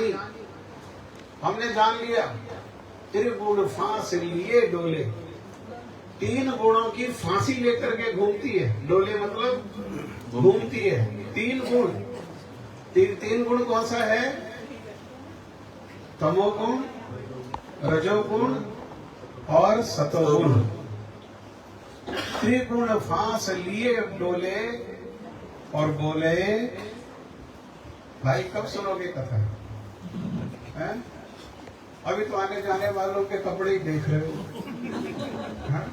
जानी, हमने जान लिया। त्रिगुण फांस लिए डोले, 3 गुणों की फांसी लेकर के घूमती है। डोले मतलब घूमती है। 3 गुण, 3 गुण कौन सा है? तमोगुण, रजोगुण और सतोगुण। त्रिगुण फांस लिए डोले और बोले, भाई कब सुनोगे कथा है? अभी तो आने जाने वालों के कपड़े ही देख रहे हो। हाँ?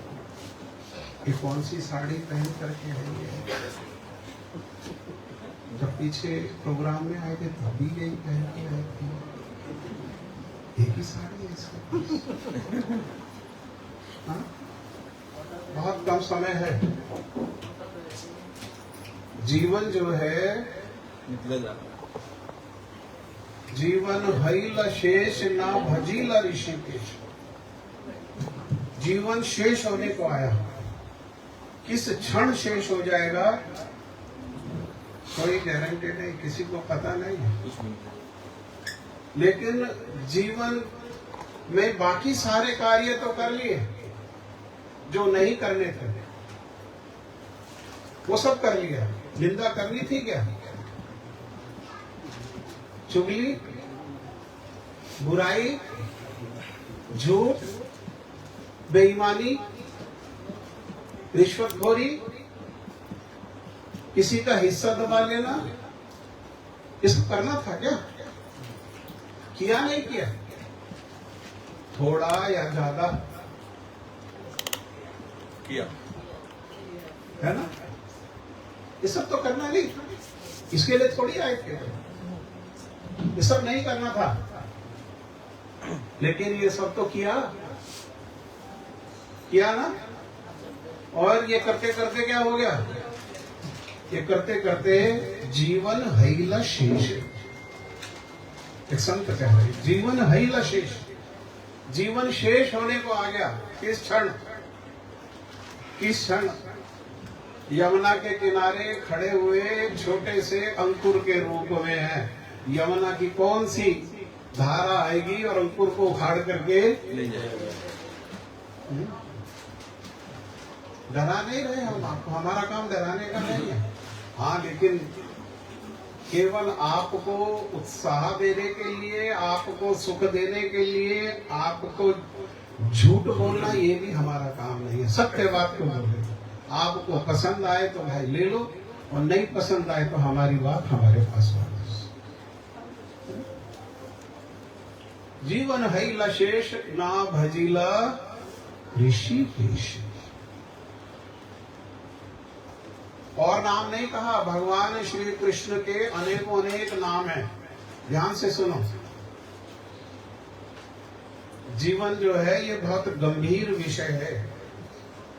ये कौन सी साड़ी पहन करके है ये? जब पीछे प्रोग्राम में आए थे तब भी यही पहन के आए थे। एक ही साड़ी है इसका। हाँ? बहुत कम समय है। जीवन जो है निकले जा रहा। जीवन हईल शेष ना भजीला ऋषिकेश। जीवन शेष होने को आया, किस क्षण शेष हो जाएगा कोई गारंटी नहीं, किसी को पता नहीं है। लेकिन जीवन में बाकी सारे कार्य तो कर लिए, जो नहीं करने थे वो सब कर लिया। निंदा करनी थी क्या? चुगली, बुराई, झूठ, बेईमानी, रिश्वतखोरी, किसी का हिस्सा दबा लेना, इसको करना था क्या? किया नहीं किया? थोड़ा या ज्यादा किया है ना? ये सब तो करना नहीं, इसके लिए थोड़ी आए थे। ये सब नहीं करना था, लेकिन ये सब तो किया ना। और ये करते करते क्या हो गया? ये करते करते जीवन हईला शेष। एक संत कह रहे जीवन हईला शेष, जीवन शेष होने को आ गया। किस क्षण? किस क्षण? यमुना के किनारे खड़े हुए छोटे से अंकुर के रूप में है। यमुना की कौन सी धारा आएगी और अंकुर को उखाड़ करके ले जाएगा। डरा नहीं रहे हम आपको, हमारा काम डराने का नहीं है। हाँ, लेकिन केवल आपको उत्साह देने के लिए, आपको सुख देने के लिए, आपको झूठ बोलना ये भी हमारा काम नहीं है। सत्य बात को बोले। आपको पसंद आए तो भाई ले लो, और नहीं पसंद आए तो हमारी बात हमारे पास वापस। जीवन हईला शेष ना भजीला ऋषिकेश। और नाम नहीं कहा, भगवान श्री कृष्ण के अनेकों अनेक नाम हैं। ध्यान से सुनो। जीवन जो है ये बहुत गंभीर विषय है,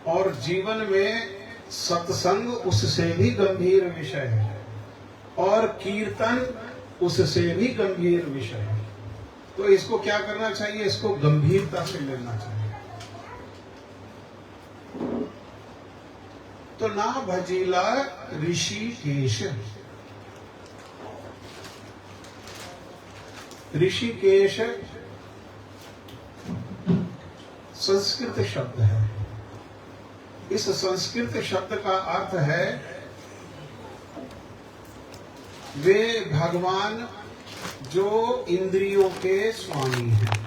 और जीवन में सत्संग उससे भी गंभीर विषय है, और कीर्तन उससे भी गंभीर विषय है। तो इसको क्या करना चाहिए? इसको गंभीरता से लेना चाहिए। तो ना भजीला ऋषिकेश। ऋषिकेश संस्कृत शब्द है। इस संस्कृत शब्द का अर्थ है वे भगवान जो इंद्रियों के स्वामी हैं।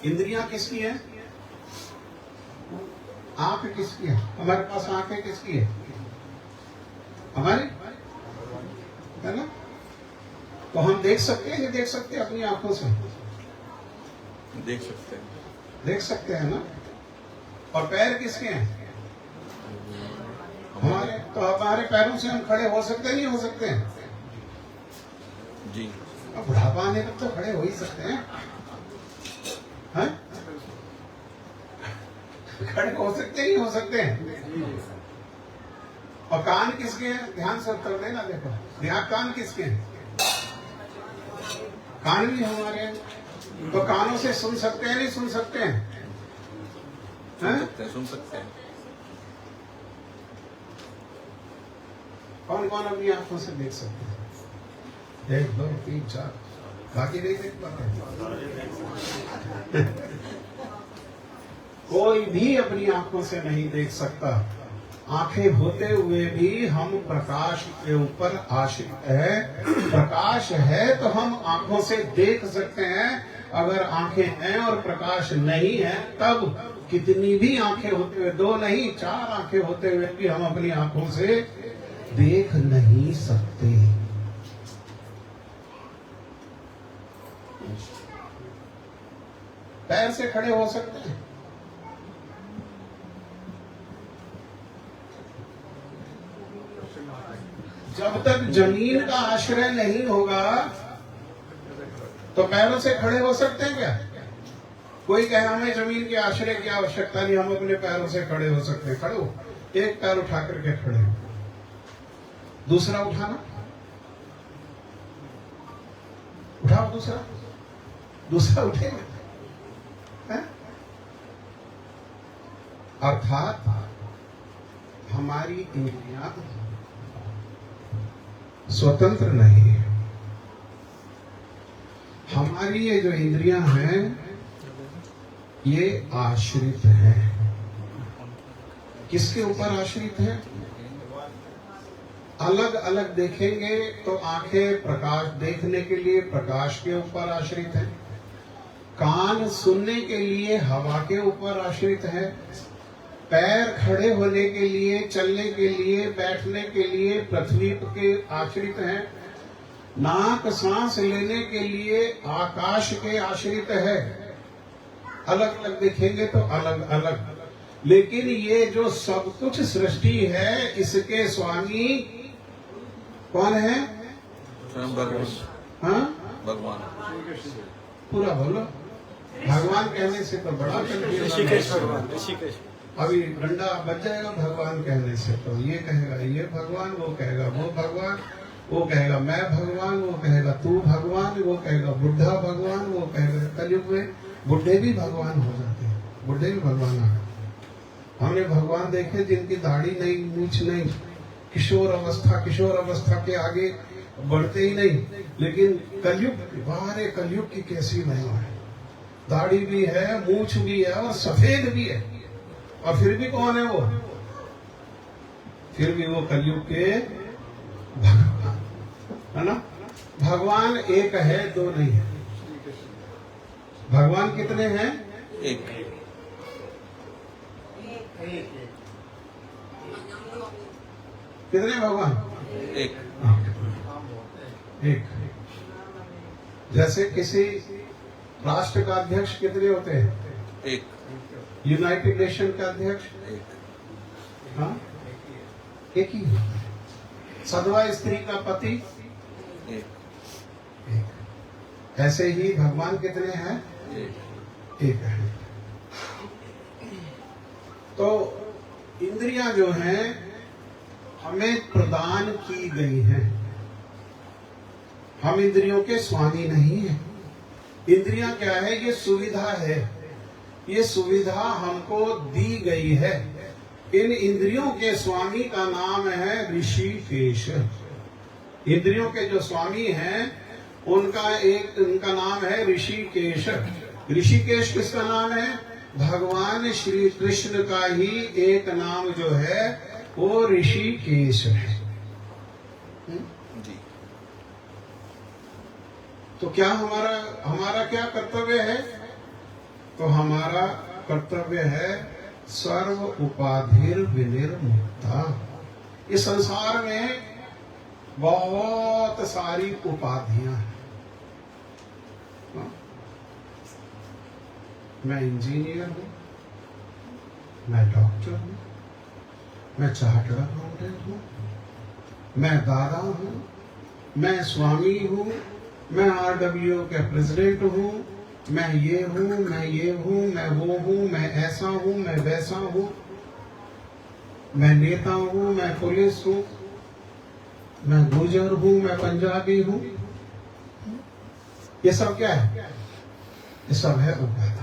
इंद्रियां किसकी हैं? आंख किसकी है? हमारे पास आंखें किसकी है? हमारी है ना? तो हम देख सकते हैं, नहीं देख सकते? अपनी आंखों से देख सकते हैं। देख सकते हैं ना? और पैर किसके हैं? हमारे। तो हमारे पैरों से हम खड़े हो सकते हैं, नहीं हो सकते हैं? जी। अब बुढ़ापा आने तक तो खड़े हो ही सकते हैं, हैं? खड़े हो सकते नहीं हो सकते हैं? और कान किसके हैं? ध्यान से उत्तर देना। देखो, ध्यान, कान किसके हैं? कान भी हमारे हैं। तो कानों से सुन सकते हैं, नहीं सुन सकते हैं? सुन सकते हैं। कौन कौन अपनी आंखों से देख सकते हैं? 1 2 3 4 बाकी नहीं देख पाते। कोई भी अपनी आंखों से नहीं देख सकता। आंखें होते हुए भी हम प्रकाश के ऊपर आश्रित है। प्रकाश है तो हम आंखों से देख सकते हैं। अगर आंखें हैं और प्रकाश नहीं है, तब कितनी भी आंखें होते हुए, 2 नहीं 4 आंखें होते हुए भी हम अपनी आंखों से देख नहीं सकते। पैर से खड़े हो सकते हैं, जब तक जमीन का आश्रय नहीं होगा तो पैरों से खड़े हो सकते हैं क्या? कोई कहे हमें जमीन के आश्रय की आवश्यकता नहीं, हम अपने पैरों से खड़े हो सकते हैं। खड़े हो, एक पैर उठा करके खड़े हो, दूसरा उठाना, उठाओ दूसरा उठेगा। अर्थात हमारी इंद्रियां स्वतंत्र नहीं है। हमारी ये जो इंद्रियां हैं ये आश्रित है। किसके ऊपर आश्रित है? अलग अलग देखेंगे तो आंखें प्रकाश देखने के लिए प्रकाश के ऊपर आश्रित है, कान सुनने के लिए हवा के ऊपर आश्रित है, पैर खड़े होने के लिए, चलने के लिए, बैठने के लिए पृथ्वी के आश्रित हैं, नाक सांस लेने के लिए आकाश के आश्रित है। अलग अलग देखेंगे तो अलग अलग, लेकिन ये जो सब कुछ सृष्टि है इसके स्वामी कौन है? स्वयं भगवान। हाँ, भगवान पूरा बोलो। भगवान कहने से तो बड़ा ऋषिकेश अभी डंडा बच जाएगा भगवान कहने से। तो ये कहेगा ये भगवान, वो कहेगा वो भगवान, वो कहेगा मैं भगवान, वो कहेगा तू भगवान, वो कहेगा बुढ़ा भगवान, वो कहेगा कलयुग में बुढ़े भी भगवान हो जाते हैं, बुढ़े भी भगवान आ गए। हमने भगवान देखे जिनकी दाढ़ी नहीं, मूछ नहीं, किशोर अवस्था के आगे बढ़ते ही नहीं। लेकिन कलयुग, बाहर कलयुग की कैसी महिमा है, दाढ़ी भी है, मूछ भी है और सफेद भी है, और फिर भी कौन है वो? फिर भी वो कलयुग के भगवान है ना। भगवान एक है, 2 नहीं है। भगवान कितने हैं? एक। कितने भगवान? एक। एक। जैसे किसी राष्ट्र का अध्यक्ष कितने होते हैं? एक। यूनाइटेड नेशन का अध्यक्ष एक। हाँ, एक ही होता है। सधवा स्त्री का पति एक। एक। ऐसे ही भगवान कितने हैं? एक है। तो इंद्रियां जो हैं हमें प्रदान की गई हैं, हम इंद्रियों के स्वामी नहीं हैं। इंद्रियां क्या है? ये सुविधा है, ये सुविधा हमको दी गई है। इन इंद्रियों के स्वामी का नाम है ऋषिकेश। इंद्रियों के जो स्वामी हैं उनका नाम है ऋषिकेश। ऋषिकेश किसका नाम है? भगवान श्री कृष्ण का ही एक नाम जो है वो ऋषिकेश है। जी। तो क्या हमारा क्या कर्तव्य है? तो हमारा कर्तव्य है सर्व उपाधिर विनिर्मुक्ता। इस संसार में बहुत सारी उपाधियां हैं। मैं इंजीनियर हूं, मैं डॉक्टर हूं, मैं चार्टर्ड अकाउंटेंट हूं, मैं दादा हूं, मैं स्वामी हूं, मैं RWO के प्रेसिडेंट हूं, मैं ये हूं, मैं ये हूं, मैं वो हूं, मैं ऐसा हूं, मैं वैसा हूं, मैं नेता हूं, मैं पुलिस हूं, मैं गुर्जर हूं, मैं पंजाबी हूं। ये सब क्या है? ये सब है उपाधि।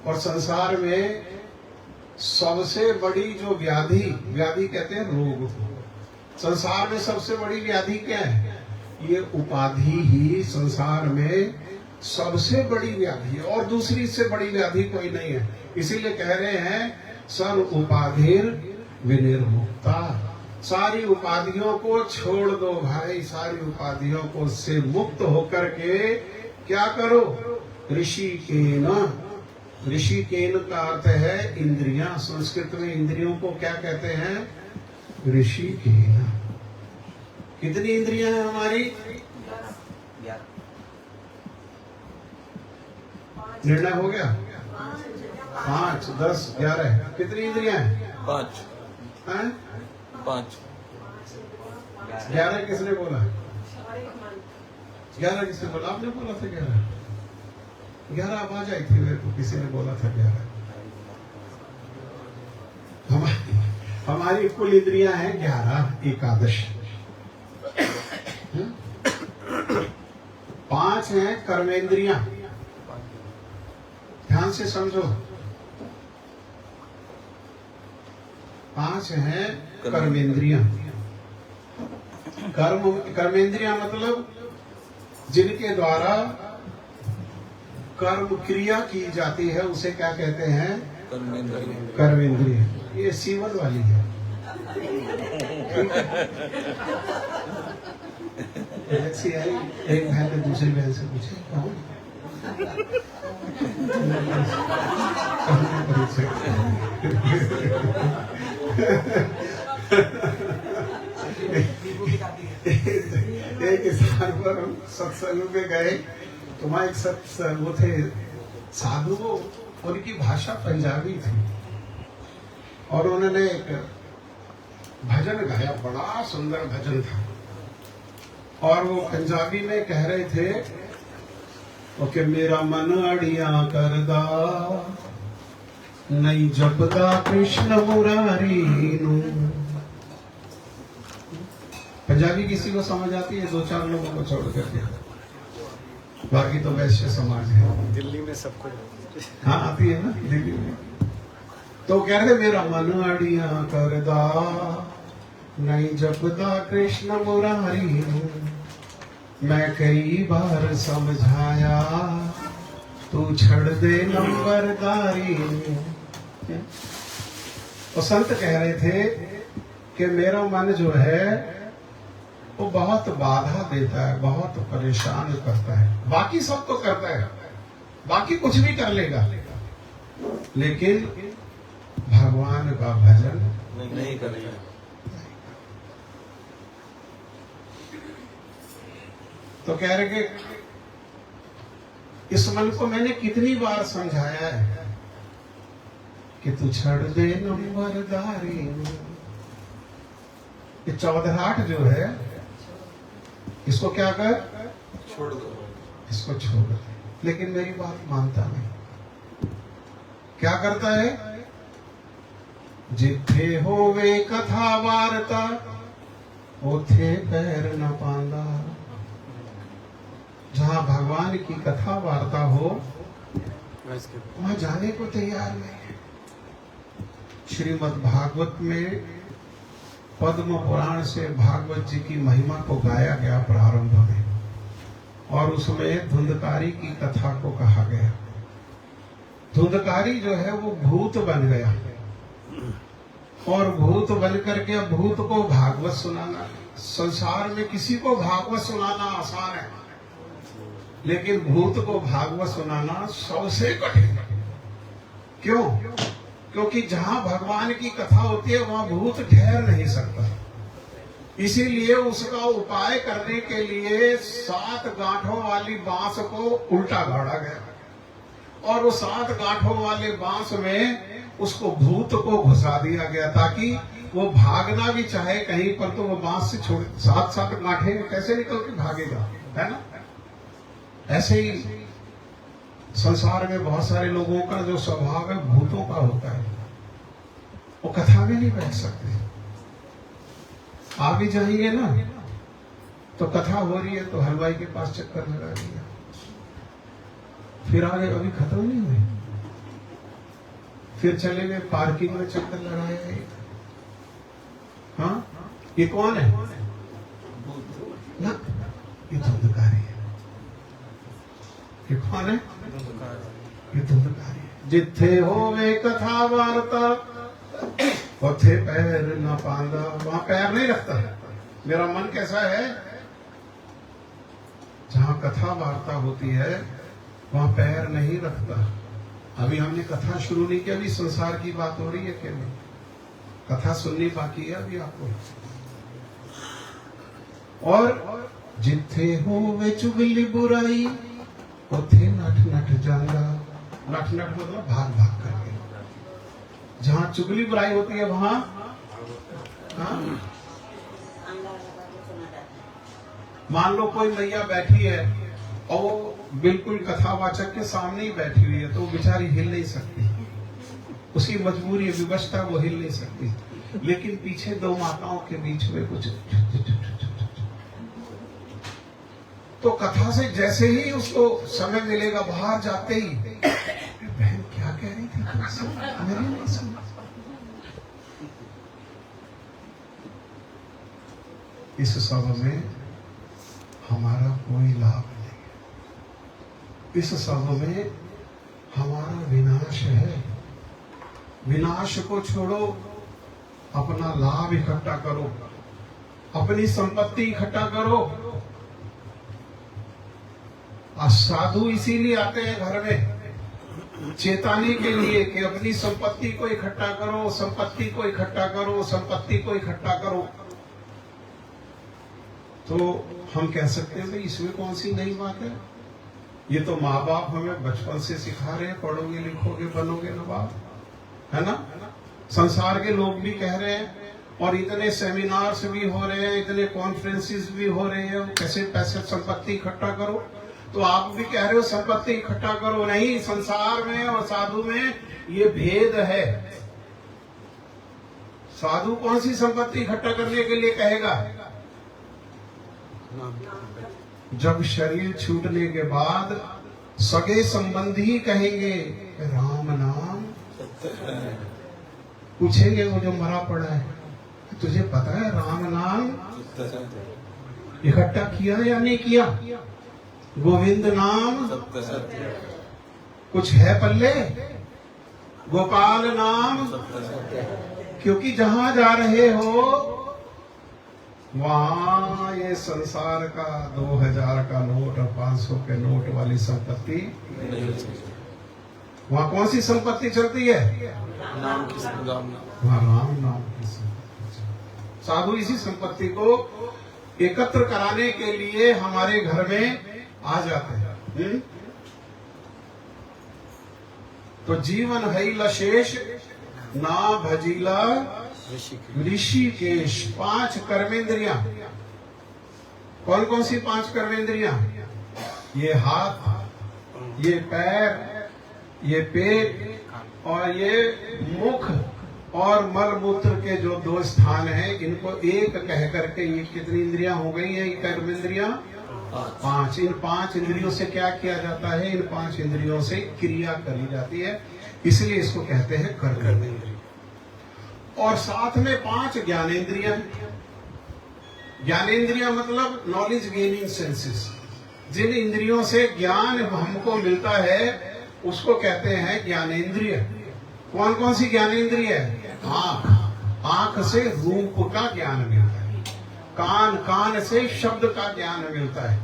और संसार में सबसे बड़ी जो व्याधि कहते हैं रोग, संसार में सबसे बड़ी व्याधि क्या है? ये उपाधि ही संसार में सबसे बड़ी व्याधि है, और दूसरी इससे बड़ी व्याधि कोई नहीं है। इसीलिए कह रहे हैं सर्व उपाधिर विनिर्मुक्ता, सारी उपाधियों को छोड़ दो भाई, सारी उपाधियों को से मुक्त होकर के क्या करो, ऋषिकेन। ऋषिकेन का अर्थ है इंद्रियां। संस्कृत में इंद्रियों को क्या कहते हैं, ऋषिकेन। कितनी इंद्रियां हैं हमारी, निर्णय हो गया, 5, 10, 11, कितनी इंद्रियां हैं, 5 हैं? 5 11 किसने बोला, 11 किसने बोला, आपने बोला था 11 आवाज आई थी मेरे को, किसी ने बोला था 11। हमारी कुल इंद्रियां हैं 11, एकादश। 5 हैं कर्मेंद्रियां, ध्यान से समझो। 5 हैं कर्मेंद्रियां। कर्मेंद्रियां मतलब जिनके द्वारा कर्म क्रिया की जाती है, उसे क्या कहते हैं, कर्मेंद्रिय। ये सीवन वाली है। ऐसी आई, एक बहन ने दूसरी बहन से पूछे कौन, एक स्थान पर हम सत्संग में गए, तो वहां एक वो थे साधु, वो उनकी भाषा पंजाबी थी, और उन्होंने एक भजन गाया, बड़ा सुंदर भजन था, और वो पंजाबी में कह रहे थे कि मेरा मन अड़िया करदा नहीं जपदा कृष्ण मुरारी नू। पंजाबी किसी को समझ आती है, 2-4 लोगों को छोड़ करके, बाकी तो वैश्य समाज है। दिल्ली में सबको हाँ आती है ना दिल्ली में। तो कह रहे मेरा मन अड़िया करदा नहीं जपदा कृष्ण मुरारी, मैं कई बार समझाया तू छड़ दे नंबरदारी। तो संत कह रहे थे कि मेरा मन जो है वो बहुत बाधा देता है, बहुत परेशान करता है। बाकी सब तो करता है, बाकी कुछ भी कर लेगा, लेकिन भगवान का भजन नहीं करेगा। तो कह रहे कि इस मन को मैंने कितनी बार समझाया है कि तू छड़ दे नंबरदारी। ये चौधराहट जो है, इसको क्या कर, छोड़ दो, इसको छोड़ दे। लेकिन मेरी बात मानता नहीं। क्या करता है, जिथे होवे कथा वार्ता उथे पैर न पांदा। जहां भगवान की कथा वार्ता हो वहां जाने को तैयार नहीं है। श्रीमद् भागवत में पद्म पुराण से भागवत जी की महिमा को गाया गया प्रारंभ में, और उसमें धुंधकारी की कथा को कहा गया। धुंधकारी जो है वो भूत बन गया, और भूत बन करके अब भूत को भागवत सुनाना, संसार में किसी को भागवत सुनाना आसान है, लेकिन भूत को भागवत सुनाना सबसे कठिन। क्यों? क्योंकि जहां भगवान की कथा होती है वहां भूत ठहर नहीं सकता। इसीलिए उसका उपाय करने के लिए 7 गांठों वाली बांस को उल्टा गाड़ा गया, और वो 7 गांठों वाले बांस में उसको भूत को घुसा दिया गया, ताकि वो भागना भी चाहे कहीं पर तो वो बांस से छोड़, 7 गांठे कैसे निकल के भागेगा, है ना। ऐसे ही संसार में बहुत सारे लोगों का जो स्वभाव है भूतों का होता है, वो कथा में नहीं बैठ सकते। आ भी जाएंगे ना तो कथा हो रही है तो हलवाई के पास चक्कर लगा दिया, फिर आगे अभी खत्म नहीं हुई, फिर चले गए पार्किंग में चक्कर लगाए। हाँ, ये कौन है ना? ये धुंधकारी है। ये कौन है? ये धुंधकारी है। जिथे होवे कथा वार्ता उथे पैर न पांदा, वहां पैर नहीं रखता। मेरा मन कैसा है? जहां कथा वार्ता होती है वहां पैर नहीं रखता। अभी हमने कथा शुरू नहीं की, अभी संसार की बात हो रही है क्या? नहीं, कथा सुननी बाकी है अभी आपको। और जिथे होवे चुगली बुराई उथे नठ नठ जांदा। नठ नठ मतलब भाग भाग करके। जहां चुगली बुराई होती है वहां मान लो कोई मैया बैठी है और वो बिल्कुल कथावाचक के सामने ही बैठी हुई है, तो वो बेचारी हिल नहीं सकती, उसकी मजबूरी विवशता, वो हिल नहीं सकती। लेकिन पीछे दो माताओं के बीच में कुछ, तो कथा से जैसे ही उसको समय मिलेगा बाहर जाते ही, बहन क्या कह रही थी मेरी नहीं समझ। इस सब में हमारा कोई लाभ नहीं है। इस सब में हमारा विनाश है। विनाश को छोड़ो, अपना लाभ इकट्ठा करो, अपनी संपत्ति इकट्ठा करो। साधु इसीलिए आते हैं घर में, चेताने के लिए कि अपनी संपत्ति को इकट्ठा करो, संपत्ति को इकट्ठा करो, संपत्ति को इकट्ठा करो। तो हम कह सकते हैं भाई इसमें कौन सी नई बात है? ये तो माँ बाप हमें बचपन से सिखा रहे हैं, पढ़ोगे लिखोगे बनोगे नवाब, है ना? संसार के लोग भी कह रहे हैं, और इतने सेमिनार्स भी हो रहे हैं, इतने कॉन्फ्रेंसेस भी हो रहे हैं, कैसे पैसे संपत्ति इकट्ठा करो। तो आप भी कह रहे हो संपत्ति इकट्ठा करो। नहीं, संसार में और साधु में ये भेद है। साधु कौन सी संपत्ति इकट्ठा करने के लिए कहेगा? जब शरीर छूटने के बाद सगे संबंधी कहेंगे राम नाम, पूछेंगे वो जो मरा पड़ा है, तुझे पता है राम नाम इकट्ठा किया या नहीं किया? गोविंद नाम कुछ है पल्ले? गोपाल नाम, क्योंकि जहां जा रहे हो वहां ये संसार का 2000 का नोट और 500 के नोट वाली संपत्ति, वहां कौन सी संपत्ति चलती है? नाम की वहां राम नाम की संपत्ति। साधु इसी संपत्ति को एकत्र कराने के लिए हमारे घर में आ जाते हैं। तो जीवन है शेष ना भजीला ऋषिकेश। 5 कर्मेंद्रियां, कौन कौन सी 5 कर्मेंद्रियां? ये हाथ, ये पैर, ये पेट और ये मुख और मल मूत्र के जो 2 स्थान हैं, इनको एक कह करके ये कितनी इंद्रियां हो गई हैं? कर्मेंद्रियां 5। इन 5 इंद्रियों से क्या किया जाता है? इन 5 इंद्रियों से क्रिया करी जाती है, इसलिए इसको कहते हैं कर्मेंद्रिय। और साथ में 5 ज्ञानेंद्रियां। ज्ञानेंद्रियां मतलब नॉलेज गेनिंग सेंसेस। जिन इंद्रियों से ज्ञान हमको मिलता है उसको कहते हैं ज्ञानेंद्रिय। कौन कौन सी ज्ञानेंद्रिय है? आंख, आंख से रूप का ज्ञान मिलता है। कान, कान से शब्द का ज्ञान मिलता है।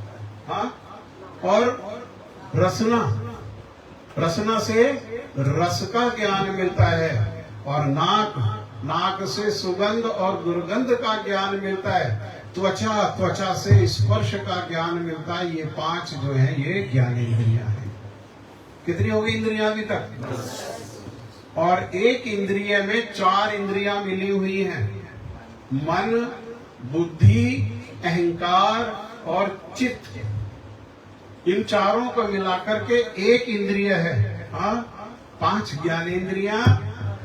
हाँ? और रसना, रसना से रस का ज्ञान मिलता है। और नाक, नाक से सुगंध और दुर्गंध का ज्ञान मिलता है। त्वचा, त्वचा से स्पर्श का ज्ञान मिलता है। ये 5 जो है ये ज्ञानेंद्रियां हैं। कितनी हो गई इंद्रियां अभी तक? और एक इंद्रिय में 4 इंद्रियां मिली हुई हैं। मन, बुद्धि, अहंकार और चित्त। इन चारों को मिलाकर के एक इंद्रिय है। हाँ? 5 ज्ञानेंद्रियां,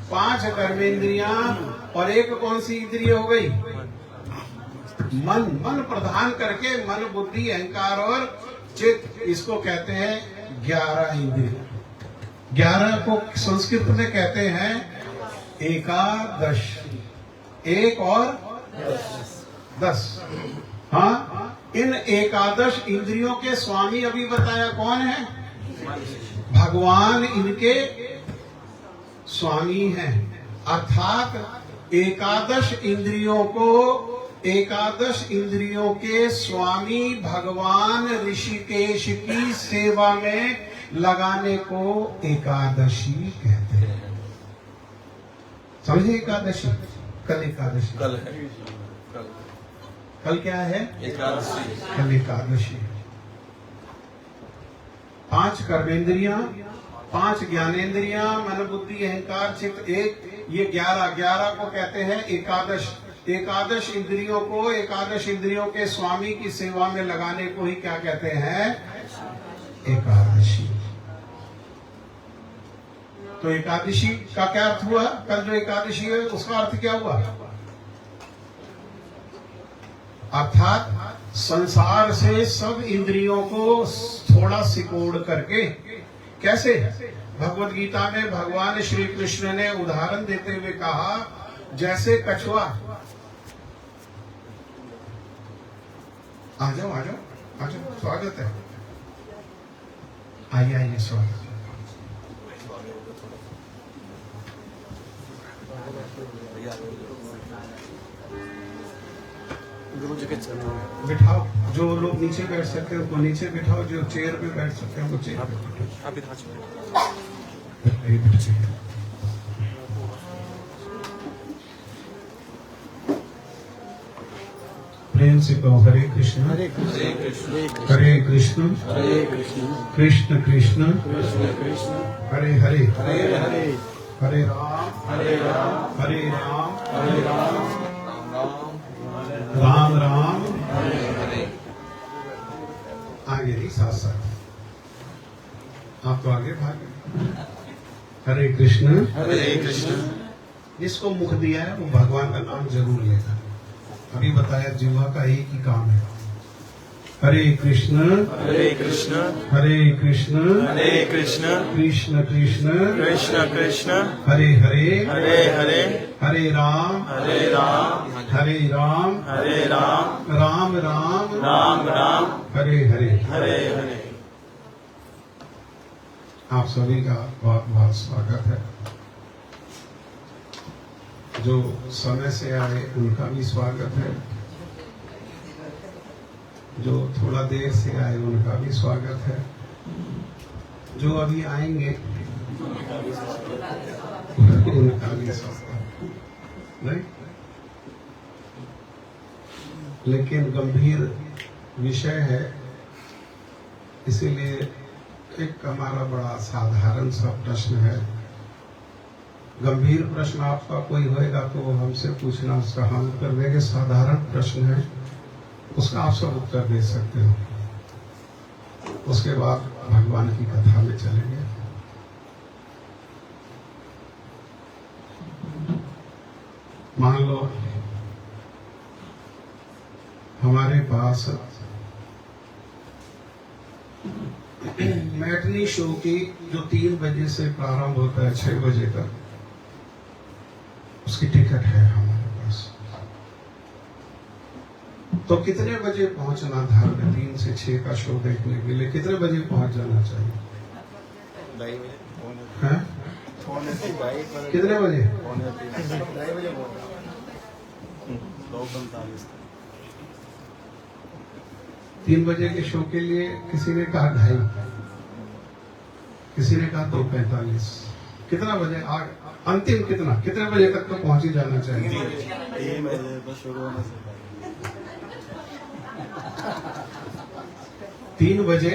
5 कर्मेंद्रियां और एक कौन सी इंद्रिय हो गई? मन। मन प्रधान करके मन, बुद्धि, अहंकार और चित्त, इसको कहते हैं 11 इंद्रिय। 11 को संस्कृत में कहते हैं एकादश। 1 और 10। हाँ, इन एकादश इंद्रियों के स्वामी अभी बताया कौन है? भगवान इनके स्वामी हैं। अर्थात एकादश इंद्रियों के स्वामी भगवान ऋषिकेश की सेवा में लगाने को एकादशी कहते हैं। समझे? एकादशी कल एकादशी कल है कल क्या है? एकादशी। कल एकादशी। 5 कर्मेंद्रियां, 5 ज्ञानेंद्रियां, मन बुद्धि अहंकार चित्त एक, ये 11 को कहते हैं एकादश। एकादश इंद्रियों के स्वामी की सेवा में लगाने को ही क्या कहते हैं? एकादशी। तो एकादशी का क्या अर्थ हुआ? कल जो एकादशी है उसका अर्थ क्या हुआ? अर्थात संसार से सब इंद्रियों को थोड़ा सिकोड़ करके। कैसे? भगवत गीता में भगवान श्री कृष्ण ने उदाहरण देते हुए कहा, जैसे कछुआ। आ जाओ स्वागत है। आइए स्वागत। गुरु जी के चरणों में बिठाओ, जो लोग नीचे बैठ सकते हैं उनको नीचे बिठाओ, जो चेयर पे बैठ सकते हैं वो चेयर पे बिठाओ। आप इधर प्रेम से कहो हरे कृष्ण हरे कृष्ण हरे कृष्ण हरे कृष्ण कृष्ण कृष्ण कृष्ण कृष्ण हरे हरे हरे हरे हरे राम हरे राम हरे राम हरे राम राम राम हरे हरे। आगे नहीं, साथ साथ। आप तो आगे भागे। हरे कृष्ण हरे कृष्ण। जिसको मुख दिया है वो भगवान का नाम जरूर लेगा। अभी बताया जीवा का एक ही काम है। हरे कृष्ण हरे कृष्ण हरे कृष्ण हरे कृष्ण कृष्ण कृष्ण कृष्ण कृष्ण हरे हरे हरे हरे हरे राम हरे राम हरे राम हरे राम राम राम राम राम हरे हरे। हरे हरे। आप सभी का बहुत बहुत स्वागत है। जो समय से आए उनका भी स्वागत है, जो थोड़ा देर से आए उनका भी स्वागत है, जो अभी आएंगे उनका भी स्वागत है। नहीं, लेकिन गंभीर विषय है, इसीलिए एक हमारा बड़ा साधारण सा प्रश्न है। गंभीर प्रश्न आपका कोई होएगा तो वो हमसे पूछना, उसका हम उत्तर देंगे। साधारण प्रश्न है, उसका आप सब उत्तर दे सकते हो। उसके बाद भगवान की कथा में चलेंगे। मान लो हमारे पास मैटनी शो की जो 3 बजे से प्रारंभ होता है 6 बजे तक, उसकी टिकट है हमारे पास। तो कितने बजे पहुंचना धर्म? 3 से 6 का शो देखने के लिए कितने बजे पहुंच जाना चाहिए? हैं? कितने बजे? 3 बजे के शो के लिए किसी ने कहा 2:30, किसी ने कहा 2:45। कितना बजे अंतिम कितने बजे तक तो पहुंच ही जाना चाहिए? 3 बजे तो शुरू होने से 3 बजे।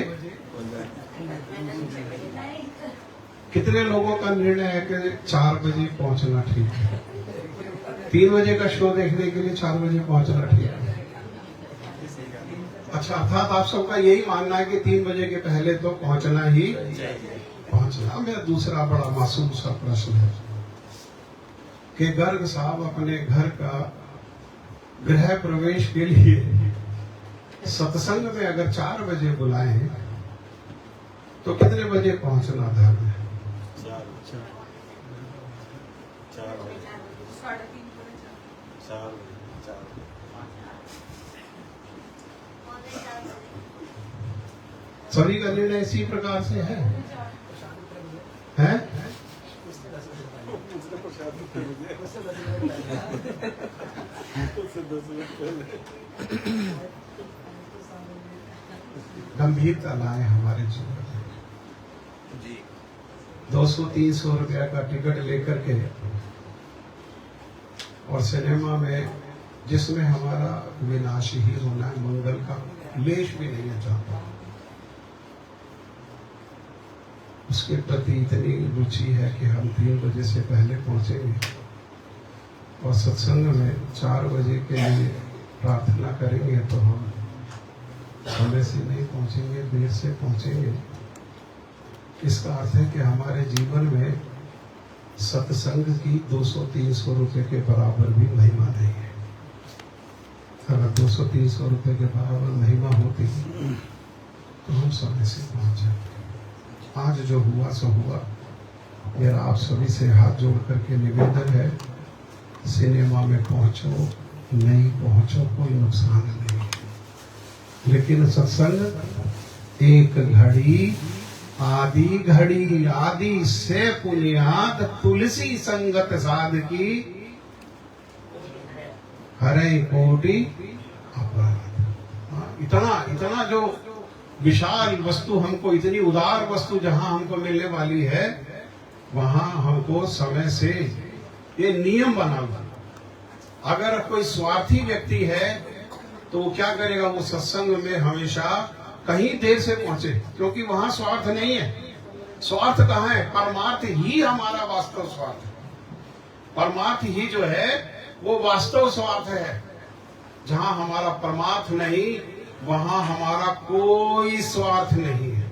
कितने लोगों का निर्णय है कि 4 बजे पहुंचना ठीक है? 3 बजे का शो देखने के लिए 4 बजे पहुंचना ठीक है? अच्छा, अर्थात आप सबका यही मानना है कि 3 बजे के पहले तो पहुंचना ही पहुंचना। मेरा दूसरा बड़ा मासूम सा प्रश्न है कि गर्ग साहब अपने घर का गृह प्रवेश के लिए सत्संग में अगर 4 बजे बुलाएं तो कितने बजे पहुंचना धर्म है? 4 सभी का निर्णय इसी प्रकार से है? गंभीरता लाए हमारे जीवन में। 200-300 रुपया का टिकट लेकर के और सिनेमा में, जिसमें हमारा विनाश ही होना है, मंगल का लेश भी नहीं चाहता, उसके प्रति इतनी रुचि है कि हम 3 बजे से पहले पहुंचेंगे और सत्संग में 4 बजे के लिए प्रार्थना करेंगे, तो हम समय से नहीं पहुंचेंगे, देर से पहुंचेंगे। इसका अर्थ है कि हमारे जीवन में सत्संग की 200-300 रुपए के बराबर भी महिमा नहीं है। अगर 200-300 रुपए के बराबर महिमा होती तो हम समय से पहुंच जाते। आज जो हुआ सो हुआ। मेरा आप सभी से हाथ जोड़ करके निवेदन है, सिनेमा में पहुंचो नहीं पहुंचो कोई नुकसान नहीं है, लेकिन सत्संग एक घड़ी आदि से पुनियाद तुलसी संगत साध की हरे कोटि अपराध। इतना जो विशाल वस्तु हमको, इतनी उदार वस्तु जहां हमको मिलने वाली है, वहां हमको समय से ये नियम बना हुआ। अगर कोई स्वार्थी व्यक्ति है तो वो क्या करेगा, वो सत्संग में हमेशा कहीं देर से पहुंचे, क्योंकि वहां स्वार्थ नहीं है। स्वार्थ कहाँ है? परमार्थ ही हमारा वास्तव स्वार्थ है। परमार्थ ही जो है वो वास्तव स्वार्थ है। जहां हमारा परमार्थ नहीं, वहां हमारा कोई स्वार्थ नहीं है।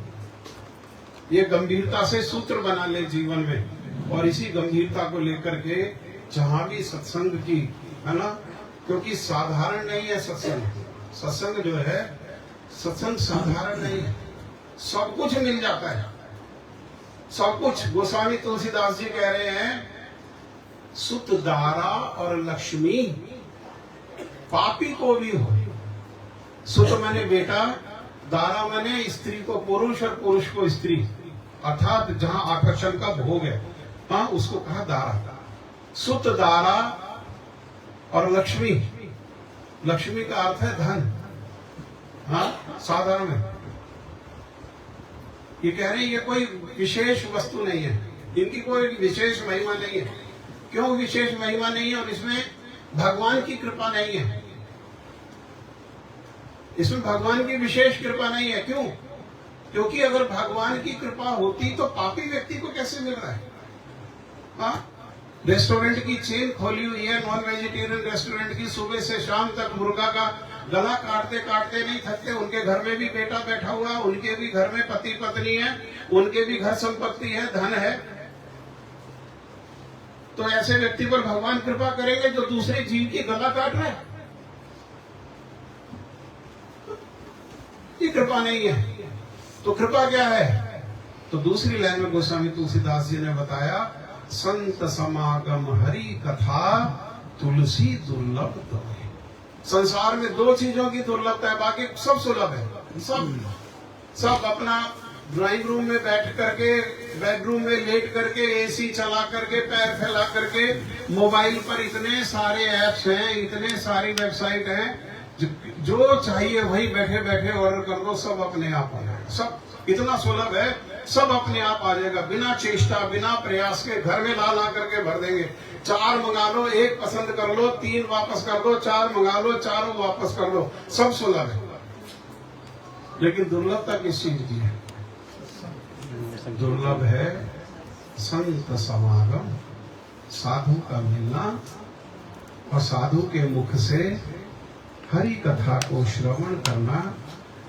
ये गंभीरता से सूत्र बना ले जीवन में, और इसी गंभीरता को लेकर के जहां भी सत्संग की, है ना, क्योंकि साधारण नहीं है सत्संग। सत्संग जो है, सत्संग साधारण नहीं है, सब कुछ मिल जाता है, सब कुछ। गोस्वामी तुलसीदास जी कह रहे हैं, सुत दारा और लक्ष्मी पापी को भी हो। सुत मैंने बेटा, दारा मैंने स्त्री को पुरुष और पुरुष को स्त्री, अर्थात जहां आकर्षण का भोग है, हाँ, उसको कहा दारा। सुत दारा और लक्ष्मी, लक्ष्मी का अर्थ है धन। हाँ, साधारण है। ये कह रहे हैं ये कोई विशेष वस्तु नहीं है, इनकी कोई विशेष महिमा नहीं है। क्यों विशेष महिमा नहीं है? और इसमें भगवान की कृपा नहीं है, इसमें भगवान की विशेष कृपा नहीं है। क्यों? क्योंकि अगर भगवान की कृपा होती तो पापी व्यक्ति को कैसे मिल रहा है? हाँ, रेस्टोरेंट की चेन खोली हुई है, नॉन वेजिटेरियन रेस्टोरेंट की, सुबह से शाम तक मुर्गा का गला काटते काटते नहीं थकते। उनके घर में भी बेटा बैठा हुआ, उनके भी घर में पति पत्नी है, उनके भी घर संपत्ति है, धन है। तो ऐसे व्यक्ति पर भगवान कृपा करेंगे जो दूसरे जीव की गला काट रहे हैं? ये कृपा नहीं है। तो कृपा क्या है? तो दूसरी लाइन में गोस्वामी तुलसीदास जी ने बताया, संत समागम हरि कथा तुलसी दुर्लभ तो। संसार में 2 चीजों की दुर्लभता है, बाकी सब सुलभ है। सब अपना ड्राइंग रूम में बैठ करके, बेडरूम में लेट करके, एसी चला करके, पैर फैला करके, मोबाइल पर इतने सारे ऐप्स हैं, इतने सारी वेबसाइट हैं, जो चाहिए वही बैठे बैठे ऑर्डर कर दो, सब अपने आप आ जाएगा। सब इतना सुलभ है, सब अपने आप आ जाएगा, बिना चेष्टा बिना प्रयास के घर में ला करके भर देंगे। 4 मंगा लो, 1 पसंद कर लो, 3 वापस कर दो, 4 मंगा लो, 4 वापस कर दो, सब सुलभ है। लेकिन दुर्लभता किस चीज की है? दुर्लभ है संत समागम, साधु का मिलना, और साधु के मुख से हरि कथा को श्रवण करना,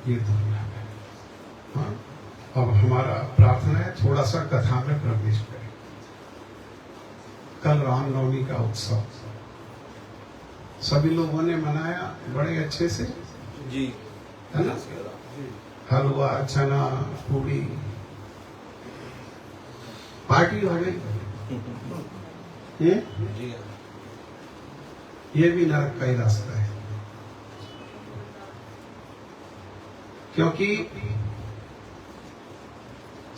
ये दुर्लभ है। हाँ, अब हमारा प्रार्थना है थोड़ा सा कथा में प्रवेश करें। कल रामनवमी का उत्सव सभी लोगों ने मनाया बड़े अच्छे से जी, है ना? हलवा, चना, पूड़ी, पार्टी हो गई। जी, ये भी नरक का ही रास्ता है, क्योंकि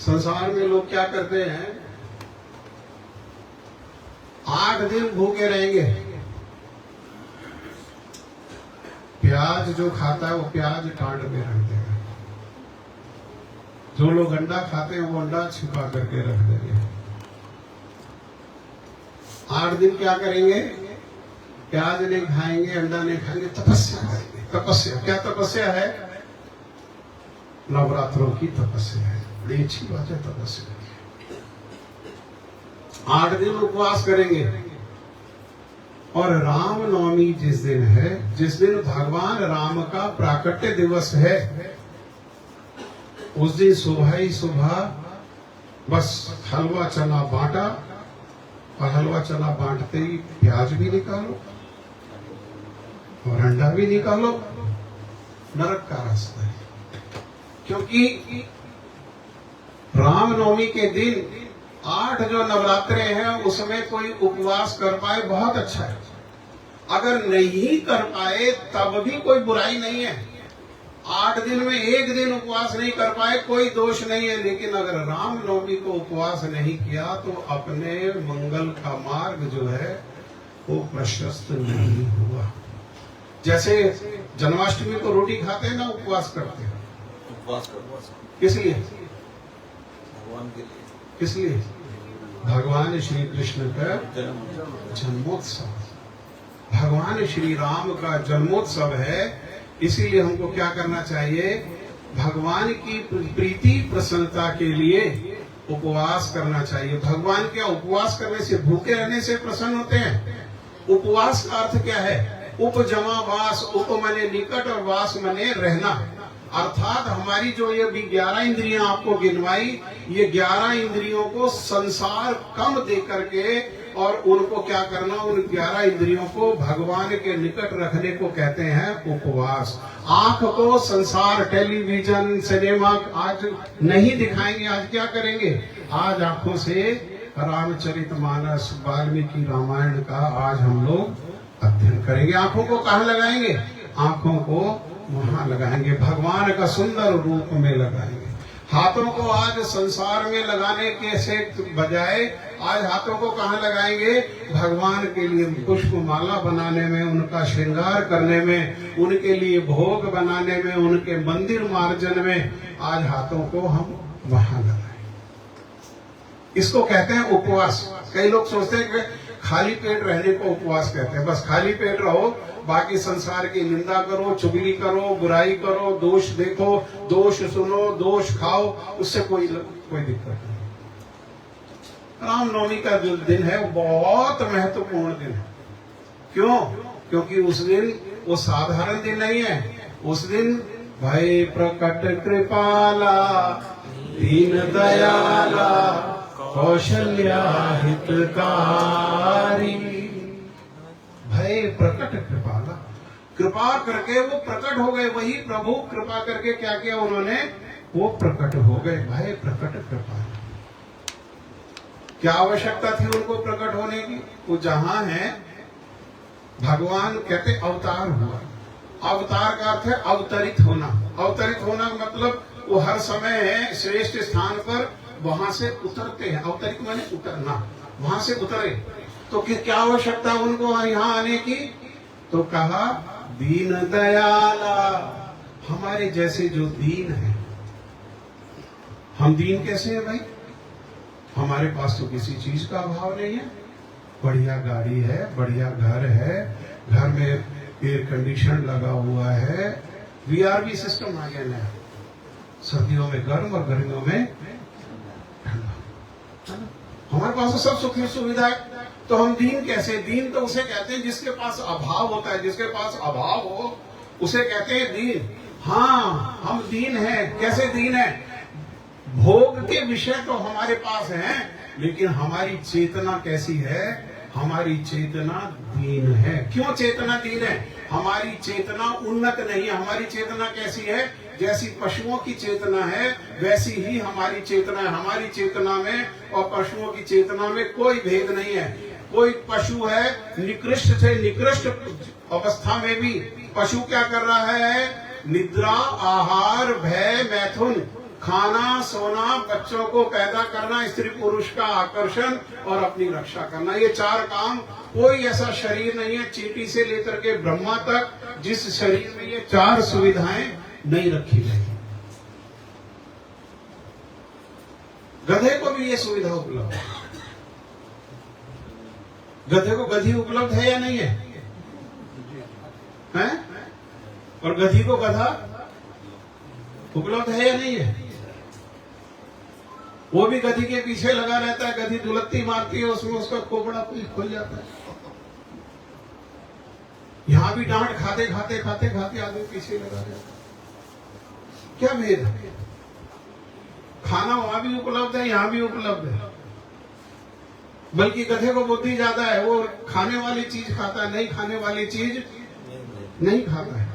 संसार में लोग क्या करते हैं, 8 दिन भूखे रहेंगे। प्याज जो खाता है वो प्याज टांड में रख देगा। जो लोग अंडा खाते हैं वो अंडा छिपा करके रख देंगे। 8 दिन क्या करेंगे, प्याज नहीं खाएंगे, अंडा नहीं खाएंगे, तपस्या करेंगे। तपस्या क्या तपस्या है? नवरात्रों की तपस्या है। बड़ी अच्छी बात है तपस्या। 8 दिन उपवास करेंगे। और रामनवमी जिस दिन है, जिस दिन भगवान राम का प्राकट्य दिवस है, उस दिन सुबह ही सुबह बस हलवा चना बांटा, और हलवा चना बांटते ही प्याज भी निकालो और अंडा भी निकालो। नरक का रास्ता है। क्योंकि रामनवमी के दिन 8 जो नवरात्रे हैं उसमें कोई उपवास कर पाए बहुत अच्छा है। अगर नहीं कर पाए तब भी कोई बुराई नहीं है। 8 दिन में 1 दिन उपवास नहीं कर पाए कोई दोष नहीं है। लेकिन अगर रामनवमी को उपवास नहीं किया तो अपने मंगल का मार्ग जो है वो प्रशस्त नहीं हुआ। जैसे जन्माष्टमी को रोटी खाते हैं ना, उपवास करते हैं। उपवास करो किस लिए? भगवान के लिए। किस लिए? भगवान श्री कृष्ण का जन्म जन्मोत्सव, भगवान श्री राम का जन्मोत्सव है। इसीलिए हमको क्या करना चाहिए? भगवान की प्रीति प्रसन्नता के लिए उपवास करना चाहिए। भगवान क्या उपवास करने से, भूखे रहने से प्रसन्न होते हैं? उपवास का अर्थ क्या है? उपजमा वास, उप मने निकट और वास मने रहना। अर्थात हमारी जो ये भी 11 इंद्रियां आपको गिनवाई, ये 11 इंद्रियों को संसार कम दे करके और उनको क्या करना, उन 11 इंद्रियों को भगवान के निकट रखने को कहते हैं उपवास। आंख को संसार, टेलीविजन, सिनेमा आज नहीं दिखाएंगे। आज क्या करेंगे? आज आंखों से रामचरितमानस, वाल्मीकि रामायण का आज हम लोग अध्ययन करेंगे। आंखों को कहाँ लगाएंगे? आंखों को वहां लगाएंगे, भगवान का सुंदर रूप में लगाएंगे। हाथों को आज संसार में लगाने के से बजाय आज हाथों को कहाँ लगाएंगे? भगवान के लिए पुष्प माला बनाने में, उनका श्रृंगार करने में, उनके लिए भोग बनाने में, उनके मंदिर मार्जन में आज हाथों को हम वहां लगाएं। इसको कहते हैं उपवास। कई लोग सोचते हैं कि खाली पेट रहने को उपवास कहते हैं। बस खाली पेट रहो, बाकी संसार की निंदा करो, चुगली करो, बुराई करो, दोष देखो, दोष सुनो, दोष खाओ, उससे कोई दिक्कत नहीं। रामनवमी का जो दिन है वो बहुत महत्वपूर्ण दिन है। क्यों? क्योंकि उस दिन वो साधारण दिन नहीं है। उस दिन भय प्रकट कृपाला, दीन दयाला, कौशल्या हितकारी। भय प्रकट कृपाला, कृपा करके वो प्रकट हो गए। वही प्रभु कृपा करके क्या किया उन्होंने? वो प्रकट हो गए। भय प्रकट कृपाला। क्या आवश्यकता थी उनको प्रकट होने की? वो जहां है, भगवान कहते अवतार हुआ। अवतार का अर्थ है अवतरित होना। अवतरित होना मतलब वो हर समय है श्रेष्ठ स्थान पर, वहां से उतरते हैं। अवतरित माने उतरना, वहां से उतरे। तो क्या आवश्यकता उनको यहाँ आने की? तो कहा दीन दयाला, हमारे जैसे जो दीन है। हम दीन कैसे हैं भाई? हमारे पास तो किसी चीज का अभाव नहीं है। बढ़िया गाड़ी है, बढ़िया घर है, घर में एयर कंडीशन लगा हुआ है, VRV सिस्टम आ गया नया। सर्दियों में गर्म और गर्मियों में ठंडा। हमारे पास तो सब सुख सुविधा है। तो हम दीन कैसे? दीन तो उसे कहते हैं जिसके पास अभाव होता है। जिसके पास अभाव हो उसे कहते हैं दीन। हाँ, हम दीन हैं। कैसे दीन है? भोग के विषय तो हमारे पास हैं, लेकिन हमारी चेतना कैसी है? हमारी चेतना दीन है। क्यों चेतना दीन है? हमारी चेतना उन्नत नहीं है। हमारी चेतना कैसी है? जैसी पशुओं की चेतना है वैसी ही हमारी चेतना है। हमारी चेतना में और पशुओं की चेतना में कोई भेद नहीं है। कोई पशु है निकृष्ट से निकृष्ट अवस्था में भी पशु क्या कर रहा है? निद्रा, आहार, भय, मैथुन, खाना, सोना, बच्चों को पैदा करना, स्त्री पुरुष का आकर्षण और अपनी रक्षा करना, ये 4 काम। कोई ऐसा शरीर नहीं है चींटी से लेकर के ब्रह्मा तक जिस शरीर में ये 4 सुविधाएं नहीं रखी गई। गधे को भी ये सुविधा उपलब्ध है। गधे को गधी उपलब्ध है या नहीं है? हैं? और गधी को गधा उपलब्ध है या नहीं है? वो भी गधी के पीछे लगा रहता है, गधी दुलत्ती मारती है, उसमें उसका खोपड़ा खुल जाता है। यहां भी डांट खाते खाते खाते खाते आदमी पीछे लगा रहता है। क्या भेद है? खाना वहां भी उपलब्ध है, यहां भी उपलब्ध है। बल्कि गधे को बुद्धि ज्यादा है, वो खाने वाली चीज खाता है, नहीं खाने वाली चीज नहीं खाता है।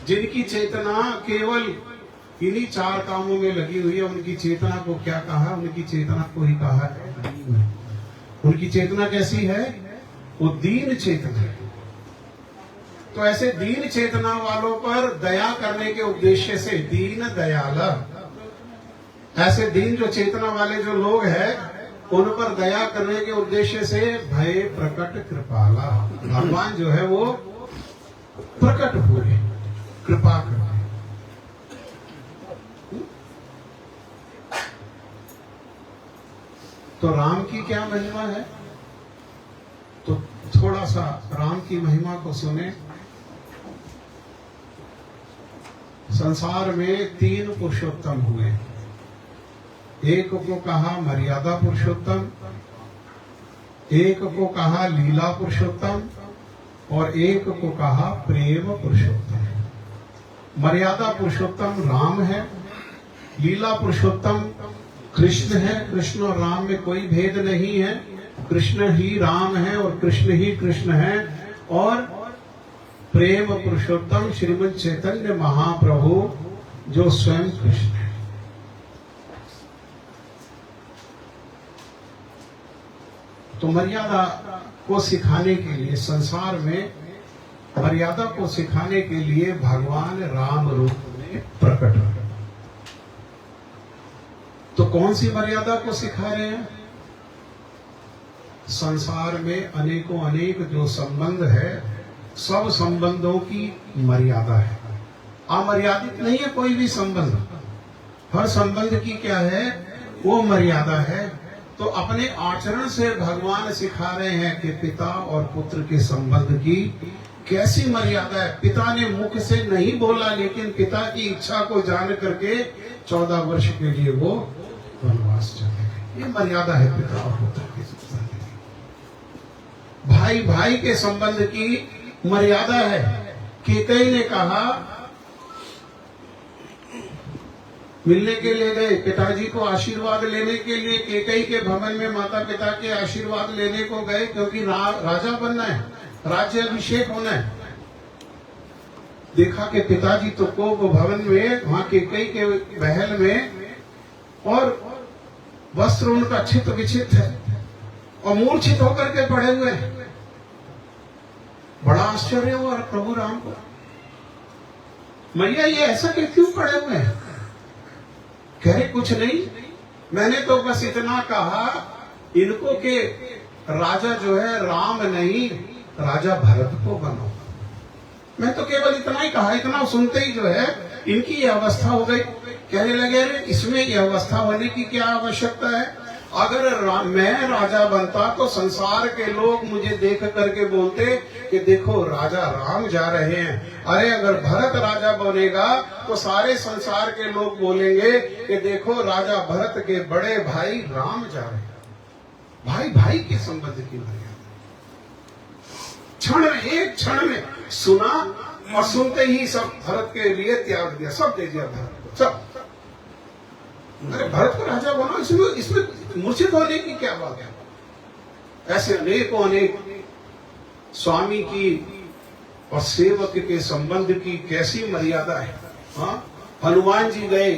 जिनकी चेतना केवल इन्हीं 4 कामों में लगी हुई है, उनकी चेतना को क्या कहा? उनकी चेतना को ही कहा है। उनकी चेतना कैसी है? वो दीन चेतना है। तो ऐसे दीन चेतना वालों पर दया करने के उद्देश्य से दीन दयाला, ऐसे दीन जो चेतना वाले जो लोग हैं उन पर दया करने के उद्देश्य से भय प्रकट कृपाला, भगवान जो है वो प्रकट हुए, कृपा करते। तो राम की क्या महिमा है? तो थोड़ा सा राम की महिमा को सुने। संसार में 3 पुरुषोत्तम हुए। एक को कहा मर्यादा पुरुषोत्तम, एक को कहा लीला पुरुषोत्तम और एक को कहा प्रेम पुरुषोत्तम। मर्यादा पुरुषोत्तम राम है, लीला पुरुषोत्तम कृष्ण है। कृष्ण और राम में कोई भेद नहीं है, कृष्ण ही राम है और कृष्ण ही कृष्ण है। और प्रेम पुरुषोत्तम श्रीमद् चैतन्य महाप्रभु जो स्वयं कृष्ण है। तो मर्यादा को सिखाने के लिए, संसार में मर्यादा को सिखाने के लिए भगवान राम रूप में प्रकट हुए। तो कौन सी मर्यादा को सिखा रहे हैं? संसार में अनेकों अनेक जो संबंध है, सब संबंधों की मर्यादा है। अमर्यादित नहीं है कोई भी संबंध। हर संबंध की क्या है? वो मर्यादा है। तो अपने आचरण से भगवान सिखा रहे हैं कि पिता और पुत्र के संबंध की कैसी मर्यादा है। पिता ने मुख से नहीं बोला, लेकिन पिता की इच्छा को जान करके 14 वर्ष के लिए वो वनवास चले गए। ये मर्यादा है पिता और पुत्र के संबंध की। भाई भाई के संबंध की मर्यादा है। केकई ने कहा, मिलने के लिए गए, पिताजी को आशीर्वाद लेने के लिए केकई के भवन में माता पिता के आशीर्वाद लेने को गए, क्योंकि राजा बनना है, राज्य अभिषेक होना है। देखा कि पिताजी तो को भवन में, वहां केकई के महल में, और वस्त्र उनका छित विचित है और मूर्छित होकर के पड़े हुए हैं। बड़ा आश्चर्य हुआ प्रभु राम को, मैया ये ऐसा क्यों पड़े हुए हैं? कह रहे कुछ नहीं, मैंने तो बस इतना कहा इनको कि राजा जो है राम नहीं, राजा भरत को बनो। मैं तो केवल इतना ही कहा। इतना सुनते ही जो है इनकी ये अवस्था हो गई। कहने लगे, इसमें ये अवस्था होने की क्या आवश्यकता है? अगर मैं राजा बनता तो संसार के लोग मुझे देख करके बोलते कि देखो राजा राम जा रहे हैं। अरे अगर भरत राजा बनेगा तो सारे संसार के लोग बोलेंगे कि देखो राजा भरत के बड़े भाई राम जा रहे हैं। भाई भाई के संबंध की मर्यादा। क्षण में, एक क्षण में सुना और सुनते ही सब भरत के लिए त्याग दिया, सब दे दिया भरत को, सब। अरे भरत को राजा बनो, इसमें मूर्छित होने की क्या बात है? ऐसे अनेकों अनेक स्वामी की और सेवक के संबंध की कैसी मर्यादा है। हाँ, हनुमान जी गए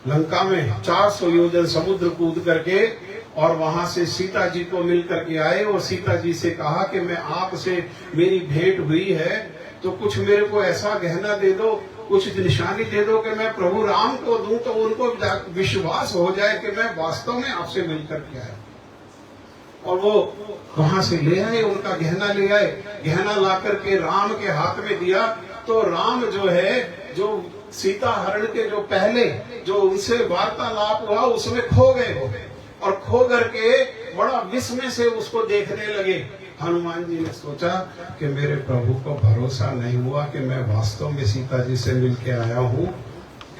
लंका में 400 योजन समुद्र कूद करके, और वहां से सीता जी को मिल करके आए और सीता जी से कहा कि मैं आपसे, मेरी भेंट हुई है तो कुछ मेरे को ऐसा गहना दे दो, कुछ निशानी दे दो कि मैं प्रभु राम को दूं, तो उनको विश्वास हो जाए कि मैं वास्तव में आपसे मिलकर के आया। और वो वहां से ले आए, उनका गहना ले आए, गहना ला करके राम के हाथ में दिया। तो राम जो है, जो सीता हरण के जो पहले जो उनसे वार्तालाप हुआ उसमें खो गए हो, और खो करके बड़ा विस्मय से उसको देखने लगे। हनुमान जी ने सोचा कि मेरे प्रभु को भरोसा नहीं हुआ कि मैं वास्तव में सीता जी से मिलके आया हूँ।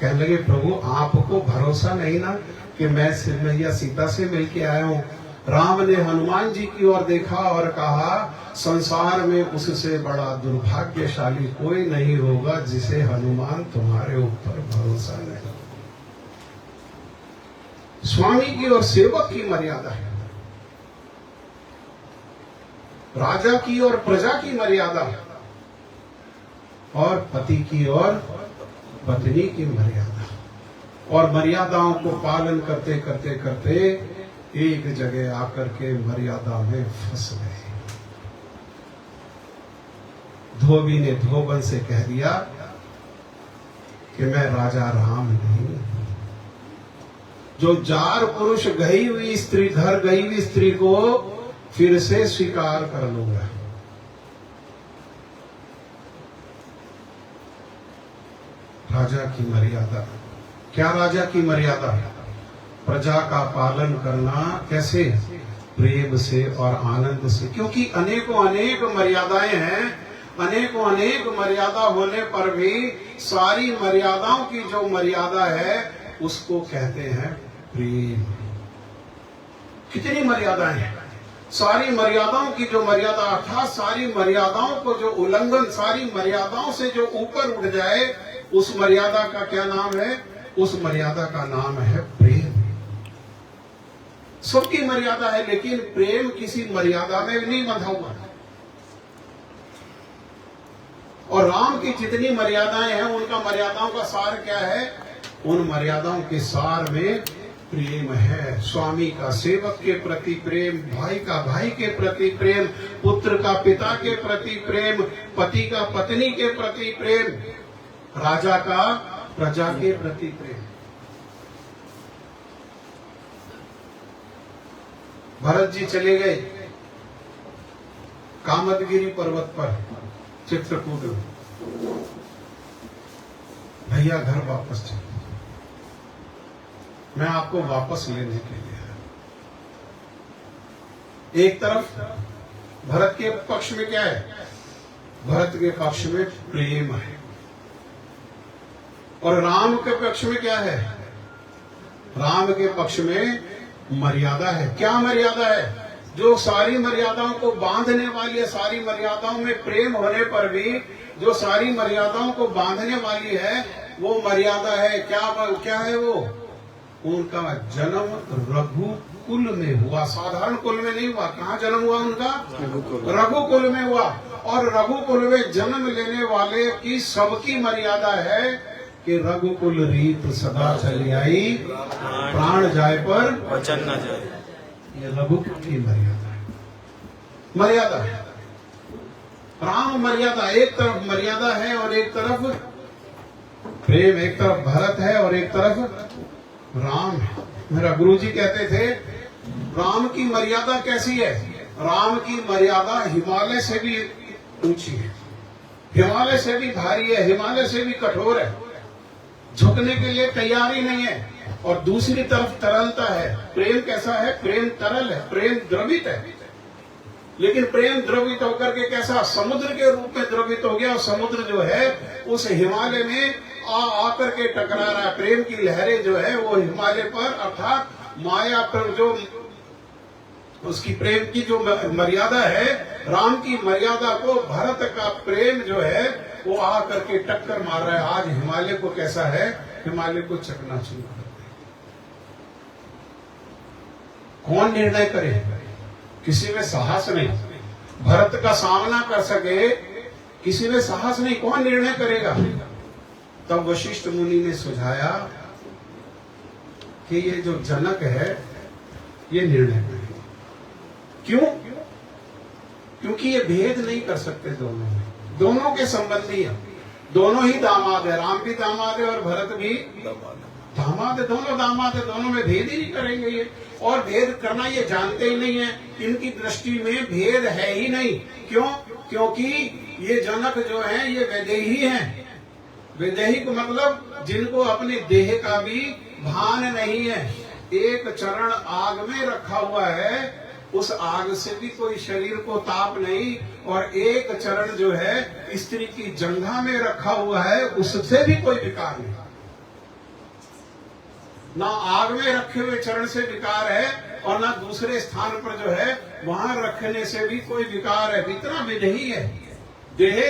कहने लगे प्रभु आपको भरोसा नहीं ना कि मैं मैया सीता से मिलके आया हूँ। राम ने हनुमान जी की ओर देखा और कहा संसार में उससे बड़ा दुर्भाग्यशाली कोई नहीं होगा जिसे हनुमान तुम्हारे ऊपर भरोसा नहीं। स्वामी की और सेवक की मर्यादा है, राजा की और प्रजा की मर्यादा, और पति की और पत्नी की मर्यादा। और मर्यादाओं को पालन करते करते करते एक जगह आकर के मर्यादा में फंस गए। धोबी ने धोबन से कह दिया कि मैं राजा राम नहीं। जो जार पुरुष गई हुई स्त्री, घर गई हुई स्त्री को फिर से स्वीकार कर लूंगा। राजा की मर्यादा क्या? राजा की मर्यादा प्रजा का पालन करना कैसे? प्रेम से और आनंद से। क्योंकि अनेकों अनेक मर्यादाएं हैं, अनेकों अनेक मर्यादा होने पर भी सारी मर्यादाओं की जो मर्यादा है उसको कहते हैं प्रेम। कितनी मर्यादाएं हैं? सारी मर्यादाओं की जो मर्यादा, अर्थात सारी मर्यादाओं को जो उल्लंघन, सारी मर्यादाओं से जो ऊपर उठ जाए, उस मर्यादा का क्या नाम है? उस मर्यादा का नाम है प्रेम। सबकी मर्यादा है, लेकिन प्रेम किसी मर्यादा में नहीं बंधा हुआ। और राम की जितनी मर्यादाएं हैं उनका मर्यादाओं का सार क्या है? उन मर्यादाओं के सार में प्रेम है। स्वामी का सेवक के प्रति प्रेम, भाई का भाई के प्रति प्रेम, पुत्र का पिता के प्रति प्रेम, पति का पत्नी के प्रति प्रेम, राजा का प्रजा के प्रति प्रेम। भरत जी चले गए कामदगिरी पर्वत पर, चित्रकूट में। भैया घर वापस चले, मैं आपको वापस लेने के लिए। एक तरफ भरत के पक्ष में क्या है? भरत के पक्ष में प्रेम है। और राम के पक्ष में क्या है? राम के पक्ष में मर्यादा है। क्या मर्यादा है? जो सारी मर्यादाओं को बांधने वाली है, सारी मर्यादाओं में प्रेम होने पर भी जो सारी मर्यादाओं को बांधने वाली है, वो मर्यादा है क्या है वो? उनका जन्म रघुकुल में हुआ, साधारण कुल में नहीं हुआ। कहाँ जन्म हुआ उनका? रघुकुल में हुआ। और रघुकुल में जन्म लेने वाले की सबकी मर्यादा है कि रघुकुल रीत सदा चली आई, प्राण जाए पर वचन न जाए। ये रघुकुल की मर्यादा है। मर्यादा है, राम मर्यादा। एक तरफ मर्यादा है और एक तरफ प्रेम। एक तरफ भरत है और एक तरफ राम है। मेरा गुरुजी कहते थे राम की मर्यादा कैसी है? राम की मर्यादा हिमालय से भी ऊंची है, हिमालय से भी भारी है, हिमालय से भी कठोर है, झुकने के लिए तैयार ही नहीं है। और दूसरी तरफ तरलता है। प्रेम कैसा है? प्रेम तरल है, प्रेम द्रवित है। लेकिन प्रेम द्रवित होकर के कैसा? समुद्र के रूप में द्रवित हो गया। और समुद्र जो है उस हिमालय में आकर के टकरा रहा है। प्रेम की लहरें जो है वो हिमालय पर, अर्थात माया पर जो उसकी प्रेम की जो मर्यादा है, राम की मर्यादा को भरत का प्रेम जो है वो आकर के टक्कर मार रहा है। आज हिमालय को कैसा है? हिमालय को चकनाचूर कर दे। कौन निर्णय करे? किसी में साहस नहीं। भरत का सामना कर सके किसी में साहस नहीं। कौन निर्णय करेगा? तब वशिष्ठ मुनि ने सुझाया कि ये जो जनक है ये निर्णय करेगा। क्यों? क्योंकि ये भेद नहीं कर सकते दोनों में। दोनों के संबंधी है, दोनों ही दामाद है, राम भी दामाद है और भरत भी दामाद है, दोनों दामाद है, दोनों में भेद ही नहीं करेंगे ये, और भेद करना ये जानते ही नहीं है, इनकी दृष्टि में भेद है ही नहीं। क्यों? क्योंकि ये जनक जो है ये वैदेही हैं। वैदेही को मतलब जिनको अपने देह का भी भान नहीं है। एक चरण आग में रखा हुआ है, उस आग से भी कोई शरीर को ताप नहीं, और एक चरण जो है स्त्री की जंघा में रखा हुआ है, उससे भी कोई विकार नहीं। ना आग में रखे हुए चरण से विकार है, और ना दूसरे स्थान पर जो है वहां रखने से भी कोई विकार है। इतना विदेही है, देह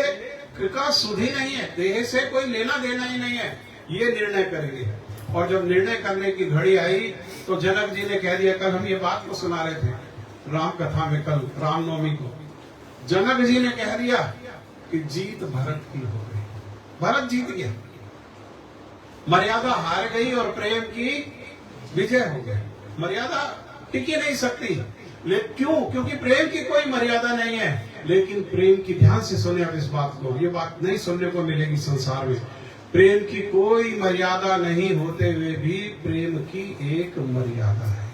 का सुधि नहीं है, देह से कोई लेना देना ही नहीं है, ये निर्णय करेंगे। और जब निर्णय करने की घड़ी आई तो जनक जी ने कह दिया, कल हम ये बात को सुना रहे थे राम कथा में, कल रामनवमी को जनक जी ने कह दिया कि जीत भरत की हो गई, भरत जीत गया, मर्यादा हार गई और प्रेम की विजय हो गई। मर्यादा टिकी नहीं सकती, लेकिन क्यों? क्योंकि प्रेम की कोई मर्यादा नहीं है। लेकिन प्रेम की, ध्यान से सुने अब इस बात को, ये बात नहीं सुनने को मिलेगी संसार में। प्रेम की कोई मर्यादा नहीं होते हुए भी प्रेम की एक मर्यादा है।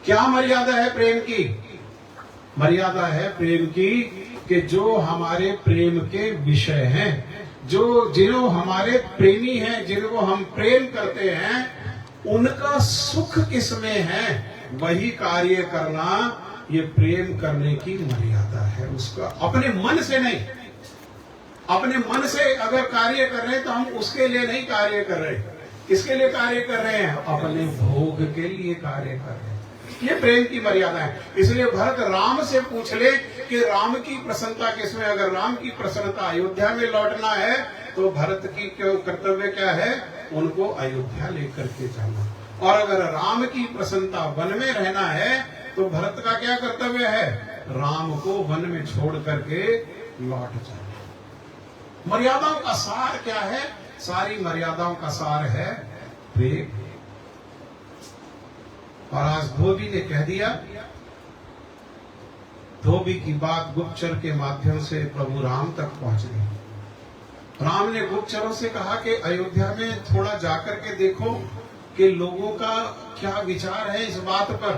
क्या मर्यादा है प्रेम की? मर्यादा है प्रेम की कि जो हमारे प्रेम के विषय हैं, जिन्हों हमारे प्रेमी हैं, जिनको हम प्रेम करते हैं, उनका सुख किसमें है, वही कार्य करना, ये प्रेम करने की मर्यादा है। उसका अपने मन से नहीं, अपने मन से अगर कार्य कर रहे हैं तो हम उसके लिए नहीं कार्य कर रहे। किसके लिए कार्य कर रहे हैं? अपने भोग के लिए कार्य कर रहे हैं। ये प्रेम की मर्यादा है। इसलिए भरत राम से पूछ ले कि राम की प्रसन्नता किसमें। अगर राम की प्रसन्नता अयोध्या में लौटना है तो भरत की कर्तव्य क्या है? उनको अयोध्या लेकर के जाना। और अगर राम की प्रसन्नता वन में रहना है तो भरत का क्या कर्तव्य है? राम को वन में छोड़ करके लौट जाना। मर्यादाओं का सार क्या है? सारी मर्यादाओं का सार है प्रेम। और आज धोबी ने कह दिया, धोबी की बात गुप्तचर के माध्यम से प्रभु राम तक पहुंच गई। राम ने गुप्तचरों से कहा कि अयोध्या में थोड़ा जाकर के देखो कि लोगों का क्या विचार है इस बात पर।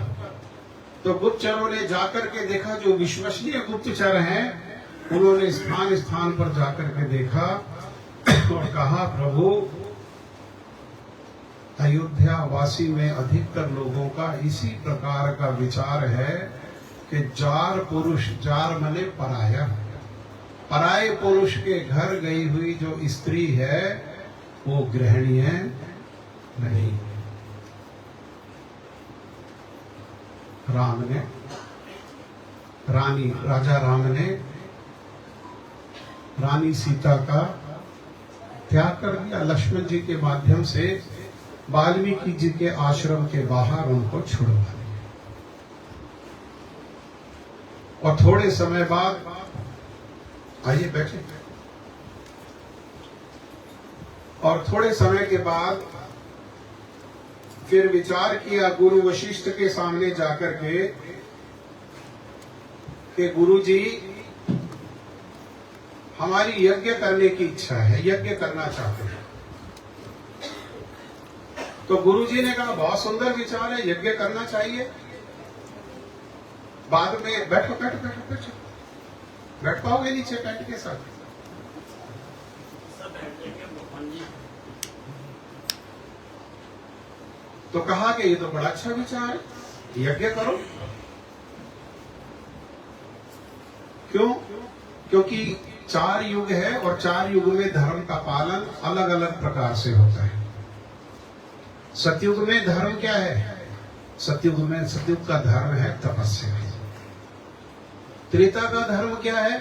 तो गुप्तचरों ने जाकर के देखा, जो विश्वसनीय गुप्तचर हैं उन्होंने स्थान स्थान पर जाकर के देखा और कहा, प्रभु अयोध्या वासी में अधिकतर लोगों का इसी प्रकार का विचार है कि जार पुरुष, जार माने पराया, पराये पुरुष के घर गई हुई जो स्त्री है वो गृहणीय नहीं। राम ने, राजा राम ने रानी सीता का त्याग कर दिया। लक्ष्मण जी के माध्यम से वाल्मीकि जी के आश्रम के बाहर उनको छुड़वा दिया। और थोड़े समय बाद, आइए बैठे, और थोड़े समय के बाद फिर विचार किया गुरु वशिष्ठ के सामने जाकर के कि गुरु जी हमारी यज्ञ करने की इच्छा है, यज्ञ करना चाहते हैं। तो गुरु जी ने कहा, बहुत सुंदर विचार है, यज्ञ करना चाहिए। बाद में बैठो बैठो बैठो बैठो, बैठ पाओगे नीचे टेंट के साथ? तो कहा कि ये तो बड़ा अच्छा विचार है, यज्ञ करो। क्यों? क्योंकि 4 युग है और 4 युग में धर्म का पालन अलग अलग प्रकार से होता है। सतयुग में धर्म क्या है? सतयुग का धर्म है तपस्या। त्रेता का धर्म क्या है?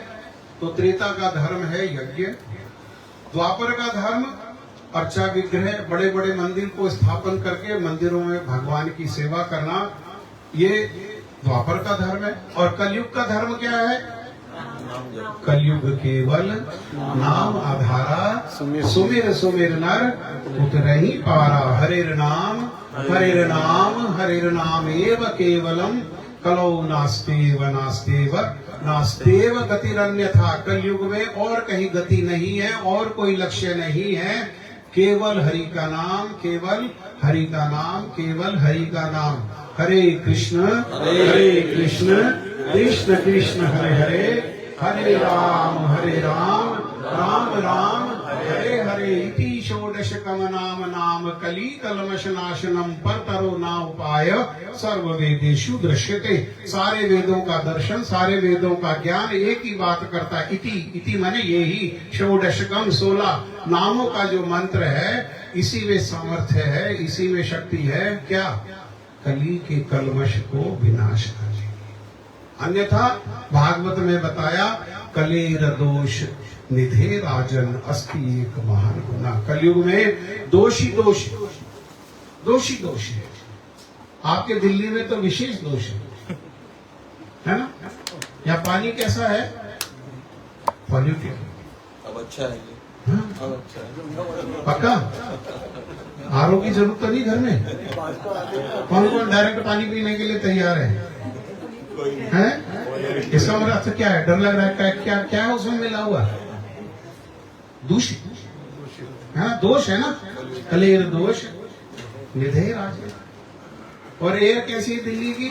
तो त्रेता का धर्म है यज्ञ। द्वापर का धर्म अर्चा विग्रह, बड़े बड़े मंदिर को स्थापन करके मंदिरों में भगवान की सेवा करना, ये द्वापर का धर्म है। और कलयुग का धर्म क्या है? कलयुग केवल नाम आधारा, सुमिर सुमिर नर उतरहि पारा। हरेर नाम हरेर नाम हरेर नाम एव केवलम कलौ नास्तेव नास्तेव नास्तेव गतिरन्यथा। कलयुग में और कहीं गति नहीं है और कोई लक्ष्य नहीं है, केवल हरि का नाम, केवल हरि का नाम, केवल हरि का नाम। हरे कृष्ण कृष्ण कृष्ण हरे हरे, हरे राम राम राम हरे हरे। इति षोडशकम नाम कली कलमश नाशनम परतरो ना उपाय सर्व वेदेषु दृश्यते। सारे वेदों का दर्शन, सारे वेदों का ज्ञान एक ही बात करता है। इति माने यही, षोडशकम 16 नामों का जो मंत्र है, इसी में सामर्थ्य है, इसी में शक्ति है। क्या? कली के कलमश को विनाश करने की। अन्यथा भागवत में बताया, कलेर दोष निधे राजन अस्ति एक महान गुना। कलयुग में दोषी दोष है। आपके दिल्ली में तो विशेष दोष है ना? या पानी कैसा है? पॉल्यूटेड। अब अच्छा है ये, हाँ? अब अच्छा है। पक्का? आरओ की जरूरत तो नहीं घर में? कौन कौन डायरेक्ट पानी पीने के लिए तैयार है? इसका मतलब अर्थ क्या है? डर लग रहा है? क्या क्या है उसमें मिला हुआ? दूषित है ना? दोष है ना? कलेर दोष निधे राज। और एयर कैसी है दिल्ली की?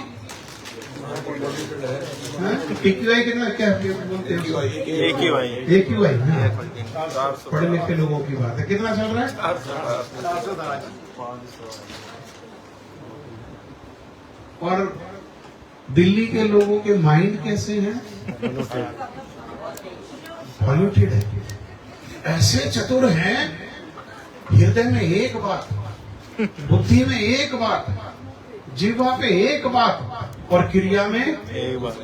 PQI कितना, क्या बोलते हैं? AQI। पढ़े लिखे लोगों की बात है। कितना चल रहा है? और दिल्ली के लोगों के माइंड कैसे हैं? पॉल्यूटेड है। ऐसे चतुर हैं, हृदय में एक बात, बुद्धि में एक बात, जीवा पे एक बात और क्रिया में एक बार।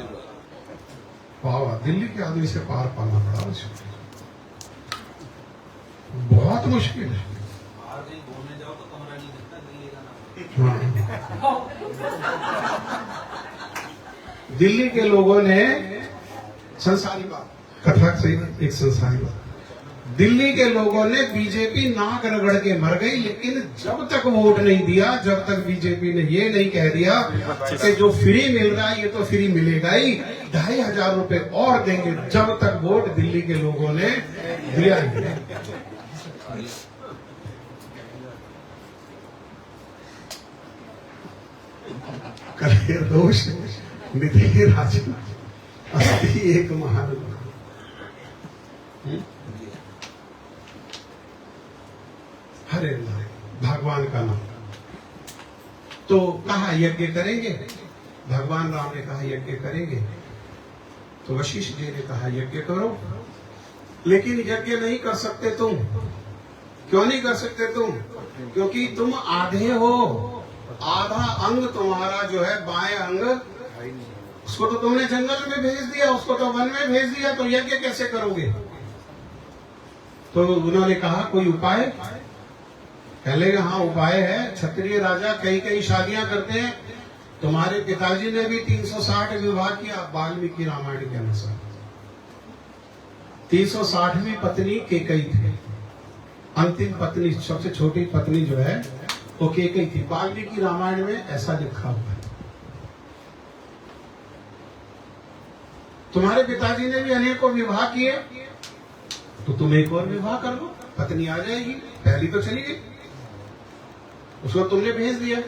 वाह, दिल्ली के आदमी से पार पाना बड़ा मुश्किल, बहुत मुश्किल है। हाँ। दिल्ली के लोगों ने संसारी बात, कथा से एक संसारी बात, दिल्ली के लोगों ने बीजेपी नाक रगड़ के मर गई, लेकिन जब तक वोट नहीं दिया, जब तक बीजेपी ने ये नहीं कह दिया कि जो फ्री मिल रहा है ये तो फ्री मिलेगा ही, 2500 रुपए और देंगे, जब तक वोट दिल्ली के लोगों ने दिया ही। कलेर दोष निधे राजन अस्ति एक महान। हरे भगवान का नाम। तो कहा यज्ञ करेंगे, भगवान राम ने कहा यज्ञ करेंगे, तो वशिष्ठ जी ने कहा यज्ञ करो, लेकिन यज्ञ नहीं कर सकते तुम। क्यों नहीं कर सकते तुम? क्योंकि तुम आधे हो, आधा अंग तुम्हारा जो है बाएं अंग, उसको तो तुमने जंगल में भेज दिया, उसको तो वन में भेज दिया, तो यज्ञ कैसे करोगे? तो उन्होंने कहा कोई उपाय? पहले हाँ उपाय है। क्षत्रिय राजा कई शादियां करते हैं। तुम्हारे पिताजी ने भी 360 विवाह किया वाल्मीकि रामायण के अनुसार। 360वीं पत्नी केकई थी, अंतिम पत्नी, सबसे छोटी पत्नी जो है वो केकई थी। वाल्मीकि रामायण में ऐसा लिखा हुआ है। तुम्हारे पिताजी ने भी अनेकों विवाह किए, तो तुम एक और विवाह कर लो, पत्नी आ जाएगी। पहली तो चली गई, उसको तुमने भेज दिया।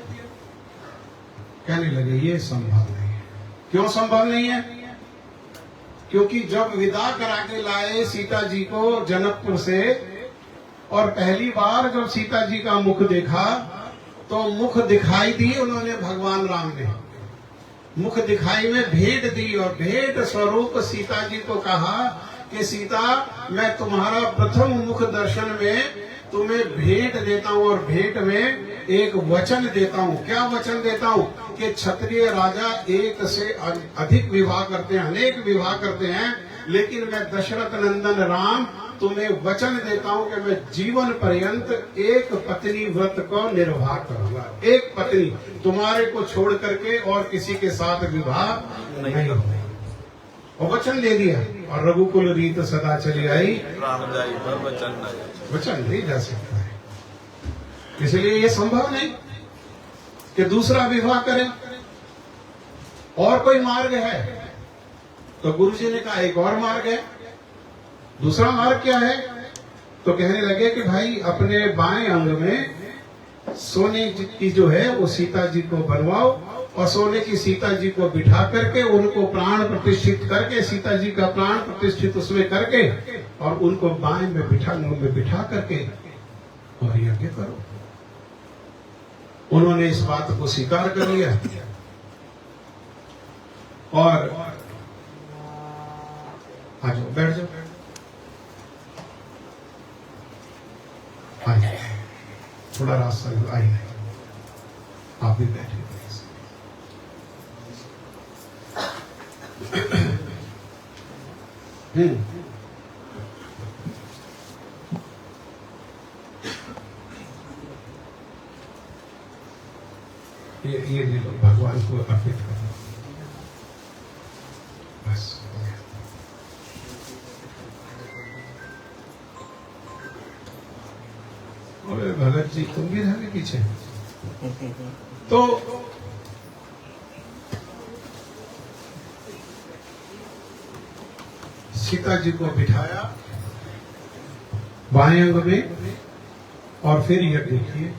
कहने लगे ये संभव नहीं है। क्यों संभव नहीं है? क्योंकि जब विदा करा के लाए सीता जी को जनकपुर से, और पहली बार जब सीता जी का मुख देखा, तो मुख दिखाई दी उन्होंने, भगवान राम ने मुख दिखाई में भेंट दी, और भेंट स्वरूप सीता जी को कहा कि सीता, मैं तुम्हारा प्रथम मुख दर्शन में तुम्हें भेंट देता हूँ, और भेंट में एक वचन देता हूँ। क्या वचन देता हूँ? कि क्षत्रिय राजा एक से अधिक विवाह करते हैं, अनेक विवाह करते हैं, लेकिन मैं दशरथ नंदन राम तुम्हें वचन देता हूँ कि मैं जीवन पर्यंत एक पत्नी व्रत को निर्वाह करूंगा। एक पत्नी, तुम्हारे को छोड़ करके और किसी के साथ विवाह नहीं होगा। और वचन दे दिया, और रघुकुल रीत सदा चली आई, राम जाई पर वचन न जाई। वचन नहीं जा सकता है। इसलिए ये संभव नहीं कि दूसरा विवाह करें। और कोई मार्ग है? तो गुरु जी ने कहा एक और मार्ग है। दूसरा मार्ग क्या है? तो कहने लगे कि भाई अपने बाएं अंग में सोने की जो है वो सीता जी को बनवाओ और सोने की सीता जी को बिठा करके उनको प्राण प्रतिष्ठित करके, सीता जी का प्राण प्रतिष्ठित उसमें करके और उनको बाएं में बिठा करके और यज्ञ करो। उन्होंने इस बात को स्वीकार कर लिया और आ जाओ, बैठ जाओ, आ जाओ, थोड़ा रास्ता आई नहीं, आप भी बैठे। ये ले लो, भगवान को अर्पित करो, बस। अरे भगत जी तुम भी रहे पीछे। तो सीता जी को बिठाया बाएं अंग में और फिर यज्ञ किए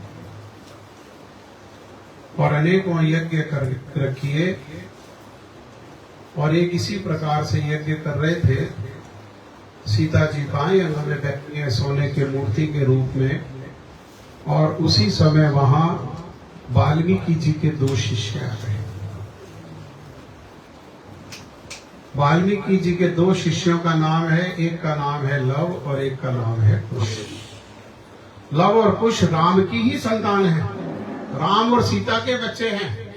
और अनेकों यज्ञ कर किए और एक इसी प्रकार से यज्ञ कर रहे थे। सीता जी बाएं अंग में बैठी है सोने के मूर्ति के रूप में और उसी समय वहां वाल्मीकि जी के दो शिष्य आ गए। वाल्मीकि जी के दो शिष्यों का नाम है, एक का नाम है लव और एक का नाम है कुश। लव और कुश राम की ही संतान है, राम और सीता के बच्चे हैं,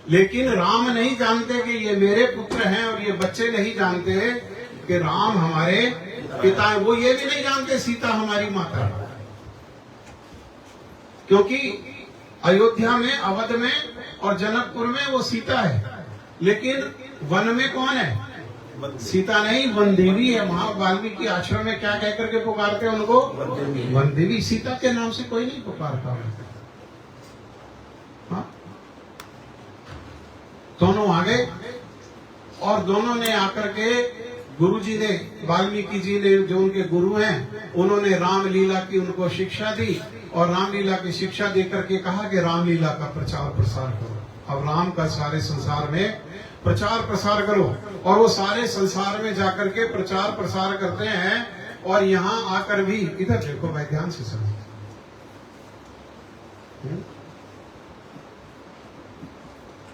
लेकिन राम नहीं जानते कि ये मेरे पुत्र हैं और ये बच्चे नहीं जानते कि राम हमारे पिता हैं। वो ये भी नहीं जानते सीता हमारी माता है, क्योंकि अयोध्या में, अवध में और जनकपुर में वो सीता है, लेकिन वन में कौन है? सीता नहीं, वन देवी है। वहां वाल्मीकि आश्रम में क्या कह करके पुकारते हैं उनको? वन देवी। सीता के नाम से कोई नहीं पुकारता। हाँ? दोनों आ गए और दोनों ने आकर के गुरु जी ने, वाल्मीकि जी ने जो उनके गुरु हैं, उन्होंने रामलीला की उनको शिक्षा दी और रामलीला की शिक्षा देकर के कहा कि रामलीला का प्रचार प्रसार करो। अब राम का सारे संसार में प्रचार प्रसार करो। और वो सारे संसार में जाकर के प्रचार प्रसार करते हैं और यहाँ आकर भी, इधर देखो भाई, ध्यान से सुनो।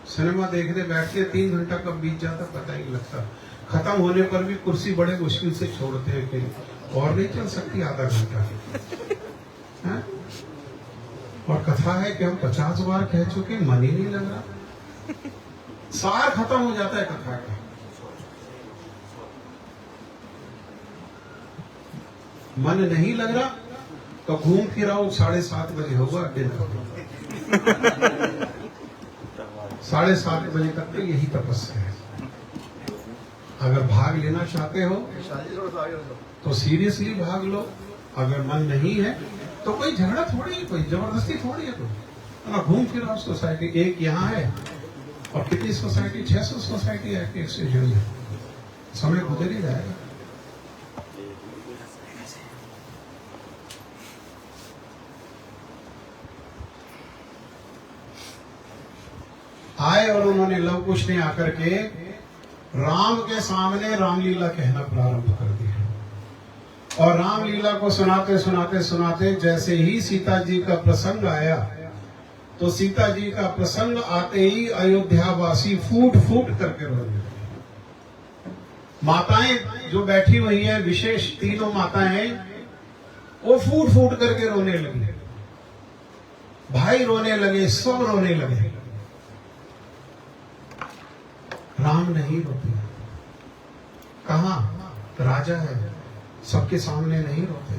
सिनेमा देखने बैठते 3 घंटा कब बीत जाता पता ही नहीं लगता। खत्म होने पर भी कुर्सी बड़े मुश्किल से छोड़ते हैं कि और नहीं चल सकती आधा घंटा। और कथा है कि हम 50 बार कह चुके, मन ही नहीं लग रहा। सार खत्म हो जाता है कथा का। मन नहीं लग रहा तो घूम फिर आओ, 7:30 बजे होगा डिनर। 7:30 बजे तक तो यही तपस्या है। अगर भाग लेना चाहते हो तो सीरियसली भाग लो। अगर मन नहीं है तो कोई झगड़ा थोड़ी है, कोई जबरदस्ती थोड़ी है। तो घूम फिर आओ। सोसाइटी एक यहाँ है और कितनी सोसाइटी, 600 सोसाइटी है एक स्टेशन में। समय गुजर ही जाएगा। आए और उन्होंने लव कुश ने आकर के राम के सामने रामलीला कहना प्रारंभ कर दिया। और रामलीला को सुनाते सुनाते सुनाते जैसे ही सीता जी का प्रसंग आया, तो सीता जी का प्रसंग आते ही अयोध्यावासी फूट फूट करके रोने लगे। माताएं जो बैठी हुई है, विशेष 3 माताएं, वो फूट फूट करके रोने लगी। भाई रोने लगे, सब रोने लगे। राम नहीं रोते। कहाँ? राजा है, सबके सामने नहीं रोते।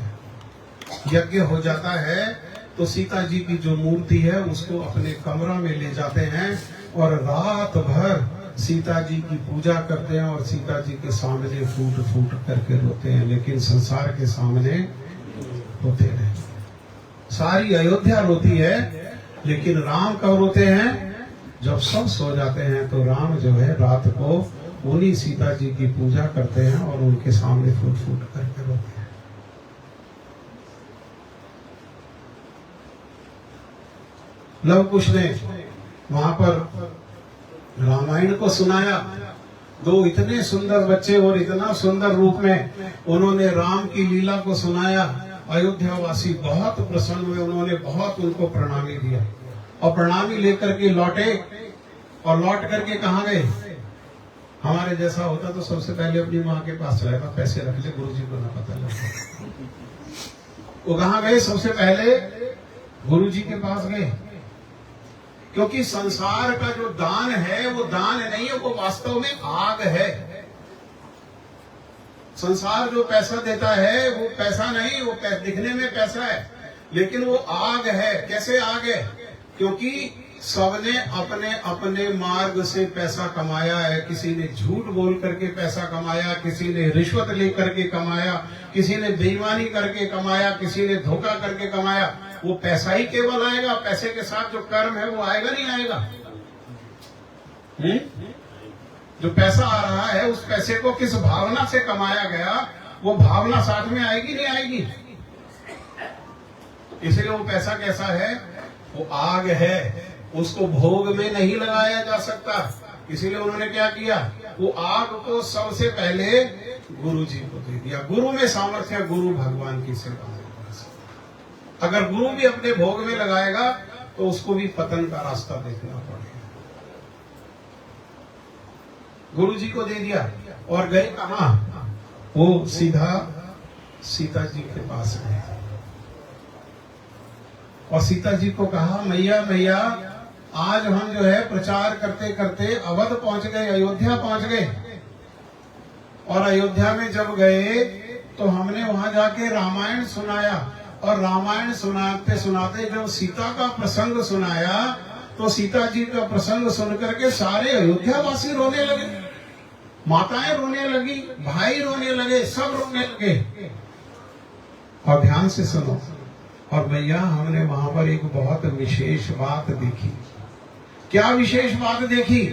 यज्ञ हो जाता है तो सीता जी की जो मूर्ति है उसको अपने कमरा में ले जाते हैं और रात भर सीता जी की पूजा करते हैं और सीता जी के सामने फूट फूट करके रोते हैं, लेकिन संसार के सामने रोते नहीं। सारी अयोध्या रोती है, लेकिन राम कब रोते हैं? जब सब सो जाते हैं तो राम जो है रात को उन्हीं सीता जी की पूजा करते हैं और उनके सामने फूट फूट करके रोते हैं। लव कुश ने वहां पर रामायण को सुनाया। दो इतने सुंदर बच्चे और इतना सुंदर रूप में उन्होंने राम की लीला को सुनाया। अयोध्या वासी बहुत प्रसन्न हुए, उन्होंने बहुत उनको प्रणामी दिया और प्रणामी लेकर के लौटे। और लौट करके कहाँ गए? हमारे जैसा होता तो सबसे पहले अपनी माँ के पास चला जाता, पैसे रख ले, गुरुजी को ना पता लगता। वो कहाँ गए? सबसे पहले गुरुजी के पास गए, क्योंकि संसार का जो दान है वो दान नहीं है, वो वास्तव में आग है। संसार जो पैसा देता है वो पैसा नहीं, वो दिखने में पैसा है, लेकिन वो आग है। कैसे आग है? क्योंकि सबने अपने अपने मार्ग से पैसा कमाया है। किसी ने झूठ बोल करके पैसा कमाया, किसी ने रिश्वत लेकर के कमाया, किसी ने बेईमानी करके कमाया, किसी ने धोखा करके कमाया। वो पैसा ही केवल आएगा, पैसे के साथ जो कर्म है वो आएगा नहीं आएगा। जो पैसा आ रहा है उस पैसे को किस भावना से कमाया गया, वो भावना साथ में आएगी नहीं आएगी। इसलिए वो पैसा कैसा है? वो आग है, उसको भोग में नहीं लगाया जा सकता। इसीलिए उन्होंने क्या किया? वो आग को सबसे पहले गुरु जी को दे दिया। गुरु में सामर्थ्य, गुरु भगवान की सेवा। अगर गुरु भी अपने भोग में लगाएगा तो उसको भी पतन का रास्ता देखना पड़ेगा। गुरु जी को दे दिया और गए कहां? वो सीधा सीता जी के पास गए और सीता जी को कहा, मैया मैया, आज हम जो है प्रचार करते करते अवध पहुंच गए, अयोध्या पहुंच गए। और अयोध्या में जब गए तो हमने वहां जाके रामायण सुनाया और रामायण सुनाते सुनाते जब सीता का प्रसंग सुनाया तो सीता जी का प्रसंग सुन करके सारे अयोध्या वासी रोने लगे, माताएं रोने लगी, भाई रोने लगे, सब रोने लगे। और ध्यान से सुनो, और भैया हमने वहां पर एक बहुत विशेष बात देखी। क्या विशेष बात देखी?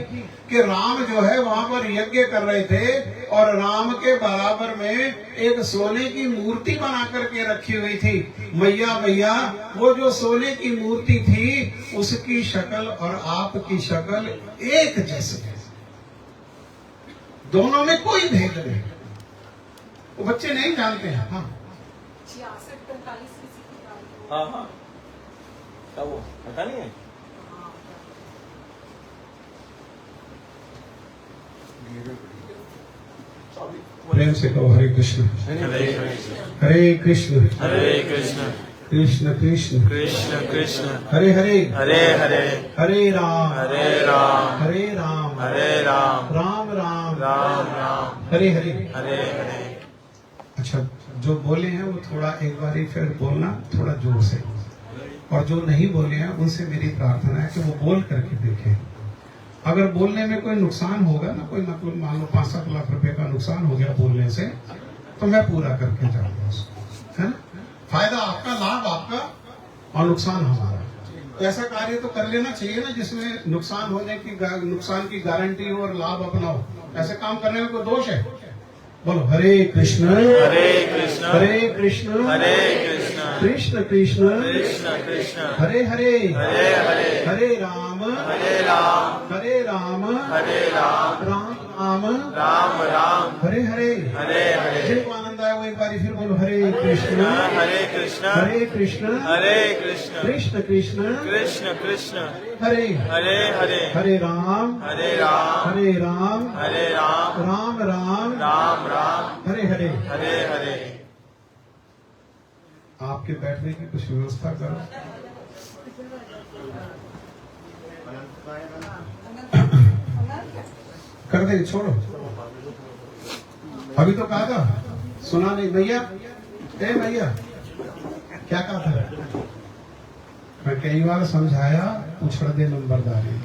कि राम जो है वहां पर यज्ञ कर रहे थे और राम के बराबर में एक सोने की मूर्ति बना करके रखी हुई थी। मैया मैया, वो जो सोने की मूर्ति थी उसकी शक्ल और आपकी शक्ल एक जैसे है, दोनों में कोई भेद नहीं। वो बच्चे नहीं जानते हैं। हाँ हाँ हाँ, क्या वो पता नहीं है? प्रेम से कहो हरे कृष्ण हरे कृष्ण कृष्ण कृष्ण कृष्ण हरे हरे हरे हरे हरे राम हरे राम हरे राम हरे राम राम राम राम राम हरे हरे हरे हरे। अच्छा, जो बोले हैं वो थोड़ा एक बारी फिर बोलना थोड़ा जोर से, और जो नहीं बोले हैं उनसे मेरी प्रार्थना है कि वो बोल करके देखें। अगर बोलने में कोई नुकसान होगा ना, कोई मतलब मान लो 5-7 लाख रुपए का नुकसान हो गया बोलने से, तो मैं पूरा करके जाऊंगा उसको, है ना? फायदा आपका, लाभ आपका और नुकसान हमारा। तो ऐसा कार्य तो कर लेना चाहिए ना जिसमें नुकसान होने की नुकसान की गारंटी हो और लाभ अपना हो। ऐसे काम करने में कोई दोष है? बोलो हरे कृष्ण हरे कृष्ण हरे कृष्ण हरे कृष्ण कृष्ण कृष्ण कृष्ण कृष्ण हरे हरे हरे हरे हरे राम हरे राम हरे राम हरे राम राम राम राम राम हरे हरे हरे हरे। जिनको आनंद आया वो एक बार फिर बोलो हरे कृष्ण हरे कृष्ण हरे कृष्ण हरे कृष्ण कृष्ण कृष्ण कृष्ण कृष्ण हरे हरे हरे हरे राम हरे राम हरे राम हरे राम राम राम राम राम हरे हरे। हरे हरे। आपके बैठने की कुछ व्यवस्था करो। कर देंगे, छोड़ो। अभी तो कहा था, सुना नहीं भैया? ए भैया, क्या कहा था? मैं कई बार समझाया, उछड़ दे नंबरदारी।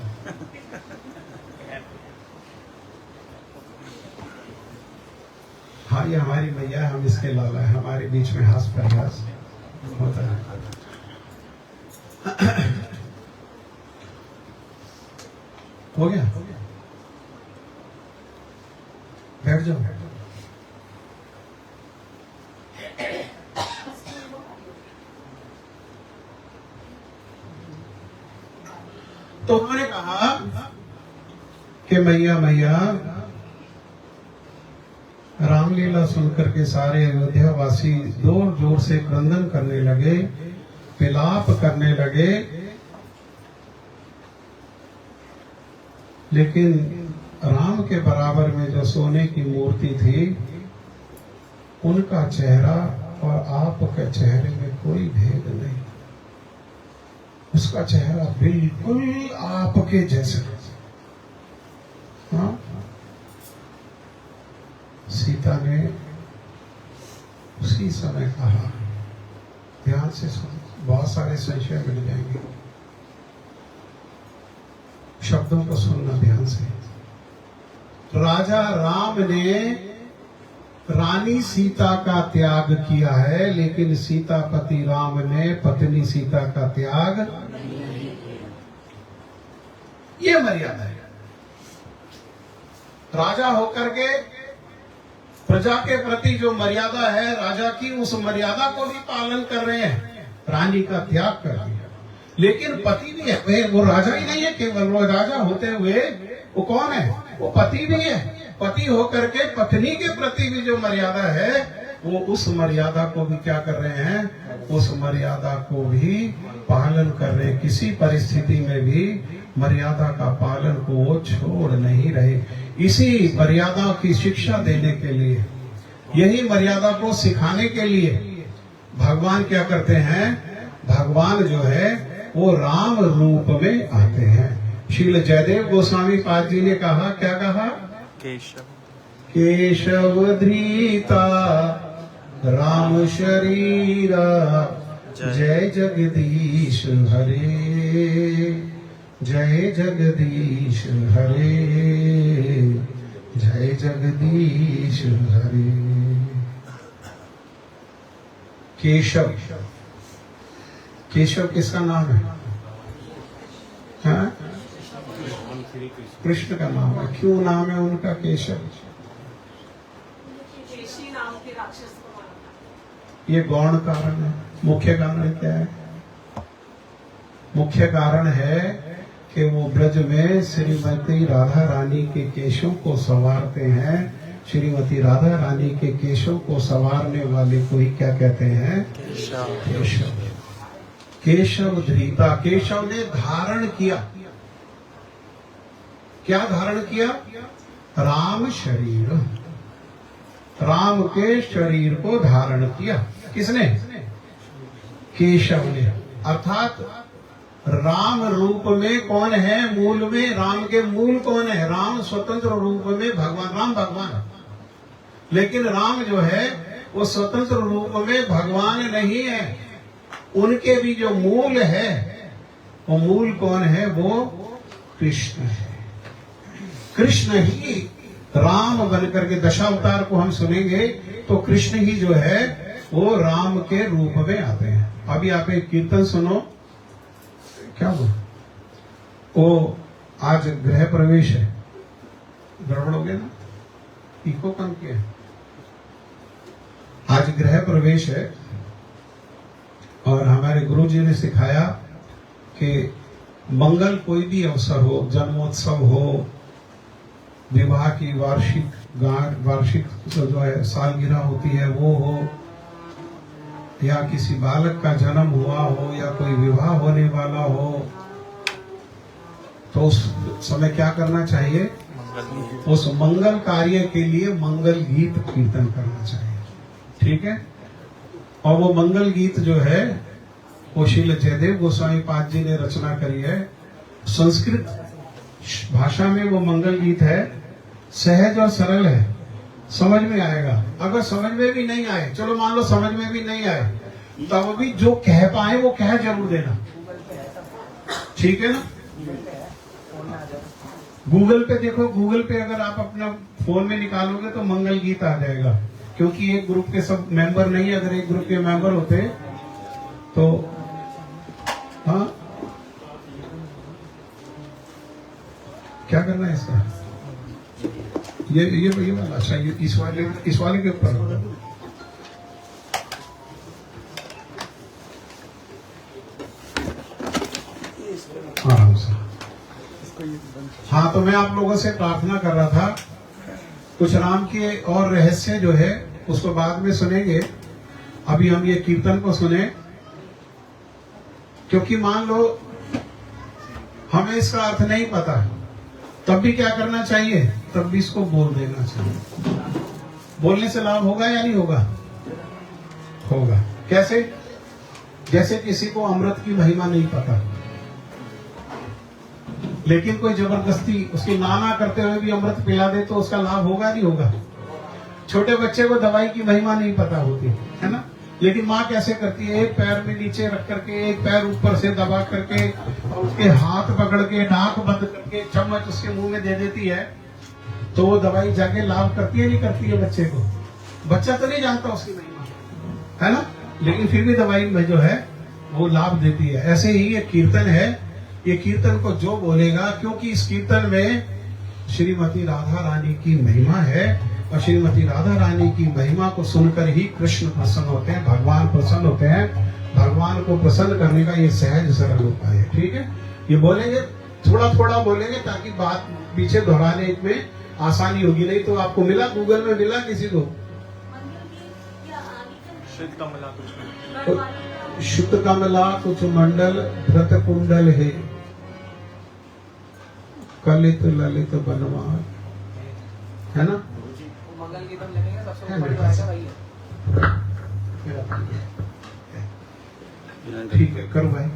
हाँ, ये हमारी मैया है, हम इसके लाला है, हमारे बीच में हास प्रयास होता है। हो गया? बैठ जाओ। तो उन्होंने कहा कि मैया मैया, रामलीला सुनकर के सारे अयोध्या वासी जोर जोर से क्रंदन करने लगे, विलाप करने लगे, लेकिन राम के बराबर में जो सोने की मूर्ति थी, उनका चेहरा और आपके चेहरे में कोई भेद नहीं। उसका चेहरा बिल्कुल आपके जैसा। हाँ? सीता ने उसी समय कहा, ध्यान से सुन, बहुत सारे संशय मिल जाएंगे, शब्दों को सुनना ध्यान से। राजा राम ने रानी सीता का त्याग किया है, लेकिन सीतापति राम ने पत्नी सीता का त्याग, ये मर्यादा है। राजा होकर के प्रजा के प्रति जो मर्यादा है राजा की, उस मर्यादा को भी पालन कर रहे हैं, रानी का त्याग कर दिया। लेकिन पति भी है, वो राजा ही नहीं है केवल, वो राजा होते हुए वो कौन है? वो पति भी है। पति होकर के पत्नी के प्रति भी जो मर्यादा है, वो उस मर्यादा को भी क्या कर रहे हैं? उस मर्यादा को भी पालन कर रहे हैं। किसी परिस्थिति में भी मर्यादा का पालन को वो छोड़ नहीं रहे। इसी मर्यादा की शिक्षा देने के लिए, यही मर्यादा को सिखाने के लिए भगवान क्या करते हैं? भगवान जो है वो राम रूप में आते हैं। श्रील जयदेव गोस्वामी पाद जी ने कहा, क्या कहा? केशव धृता राम शरीरा, जय जगदीश हरे, जय जगदीश हरे, जय जगदीश हरे। केशव, केशव किसका नाम है? हाँ? कृष्ण का नाम है। क्यों नाम है उनका केशव? ये गौण कारण है। मुख्य कारण क्या है? मुख्य कारण है कि वो ब्रज में श्रीमती राधा रानी के केशों को संवारते हैं। श्रीमती राधा रानी के केशों को संवारने वाले को ही क्या कहते हैं? केशव। केशव धृता, केशव ने धारण किया। क्या धारण किया? राम शरीर, राम के शरीर को धारण किया। किसने? केशव ने। अर्थात राम रूप में कौन है? मूल में राम के मूल कौन है? राम स्वतंत्र रूप में भगवान, राम भगवान। लेकिन राम जो है वो स्वतंत्र रूप में भगवान नहीं है। उनके भी जो मूल है, वो मूल कौन है? वो कृष्ण है। कृष्ण ही राम बनकर के, दशावतार को हम सुनेंगे तो कृष्ण ही जो है वो राम के रूप में आते हैं। अभी आप एक कीर्तन सुनो। क्या वो आज गृह प्रवेश है, गड़बड़ हो गया ना, इको कम किया। आज गृह प्रवेश है और हमारे गुरु जी ने सिखाया कि मंगल कोई भी अवसर हो, जन्मोत्सव हो, विवाह की वार्षिक जो है सालगिरह होती है वो हो, या किसी बालक का जन्म हुआ हो, या कोई विवाह होने वाला हो, तो उस समय क्या करना चाहिए? उस मंगल कार्य के लिए मंगल गीत कीर्तन करना चाहिए। ठीक है? और वो मंगल गीत जो है वो श्रील जयदेव गोस्वामी पाद जी ने रचना करी है। संस्कृत भाषा में वो मंगल गीत है, सहज और सरल है, समझ में आएगा। अगर समझ में भी नहीं आए, चलो मान लो समझ में भी नहीं आए, तब भी जो कह पाए वो कह जरूर देना। ठीक है ना? गूगल पे देखो, गूगल पे अगर आप अपना फोन में निकालोगे तो मंगल गीत आ जाएगा। क्योंकि एक ग्रुप के सब मेंबर नहीं है, अगर एक ग्रुप के मेंबर होते तो हाँ क्या करना है इसका? ये वाला अच्छा, ये इस वाले के ऊपर होगा। आराम से। हाँ, तो मैं आप लोगों से प्रार्थना कर रहा था, कुछ राम के और रहस्य जो है उसको बाद में सुनेंगे। अभी हम ये कीर्तन को सुने, क्योंकि मान लो हमें इसका अर्थ नहीं पता, तब भी क्या करना चाहिए? तब भी इसको बोल देना चाहिए। बोलने से लाभ होगा या नहीं होगा? होगा। कैसे? जैसे किसी को अमृत की महिमा नहीं पता, लेकिन कोई जबरदस्ती उसकी नाना करते हुए भी अमृत पिला दे तो उसका लाभ होगा नहीं होगा? छोटे बच्चे को दवाई की महिमा नहीं पता होती है ना, लेकिन माँ कैसे करती है? एक पैर में नीचे रख करके, एक पैर ऊपर से दबा करके, और उसके हाथ पकड़ के, नाक बंद करके चम्मच उसके मुंह में दे देती है, तो वो दवाई जाके लाभ करती है नहीं करती है बच्चे को? बच्चा तो नहीं जानता उसकी महिमा, है ना, लेकिन फिर भी दवाई में जो है वो लाभ देती है। ऐसे ही ये कीर्तन है, ये कीर्तन को जो बोलेगा, क्योंकि इस कीर्तन में श्रीमती राधा रानी की महिमा है, और श्रीमती राधा रानी की महिमा को सुनकर ही कृष्ण प्रसन्न होते हैं, भगवान प्रसन्न होते हैं। भगवान को प्रसन्न करने का ये सहज सरल उपाय है। ठीक है, ये बोलेंगे, थोड़ा थोड़ा बोलेंगे ताकि बात पीछे दोहराने में आसानी होगी। नहीं तो आपको मिला, गूगल में मिला किसी को? शुद्ध कमला कुछ मंडल व्रत कुंडल है, कलित ललित बनवार, है ना? मंगल गीतम लेंगे, सबसे ऊपर जो आएगा वही है। ठीक है, करो भाई।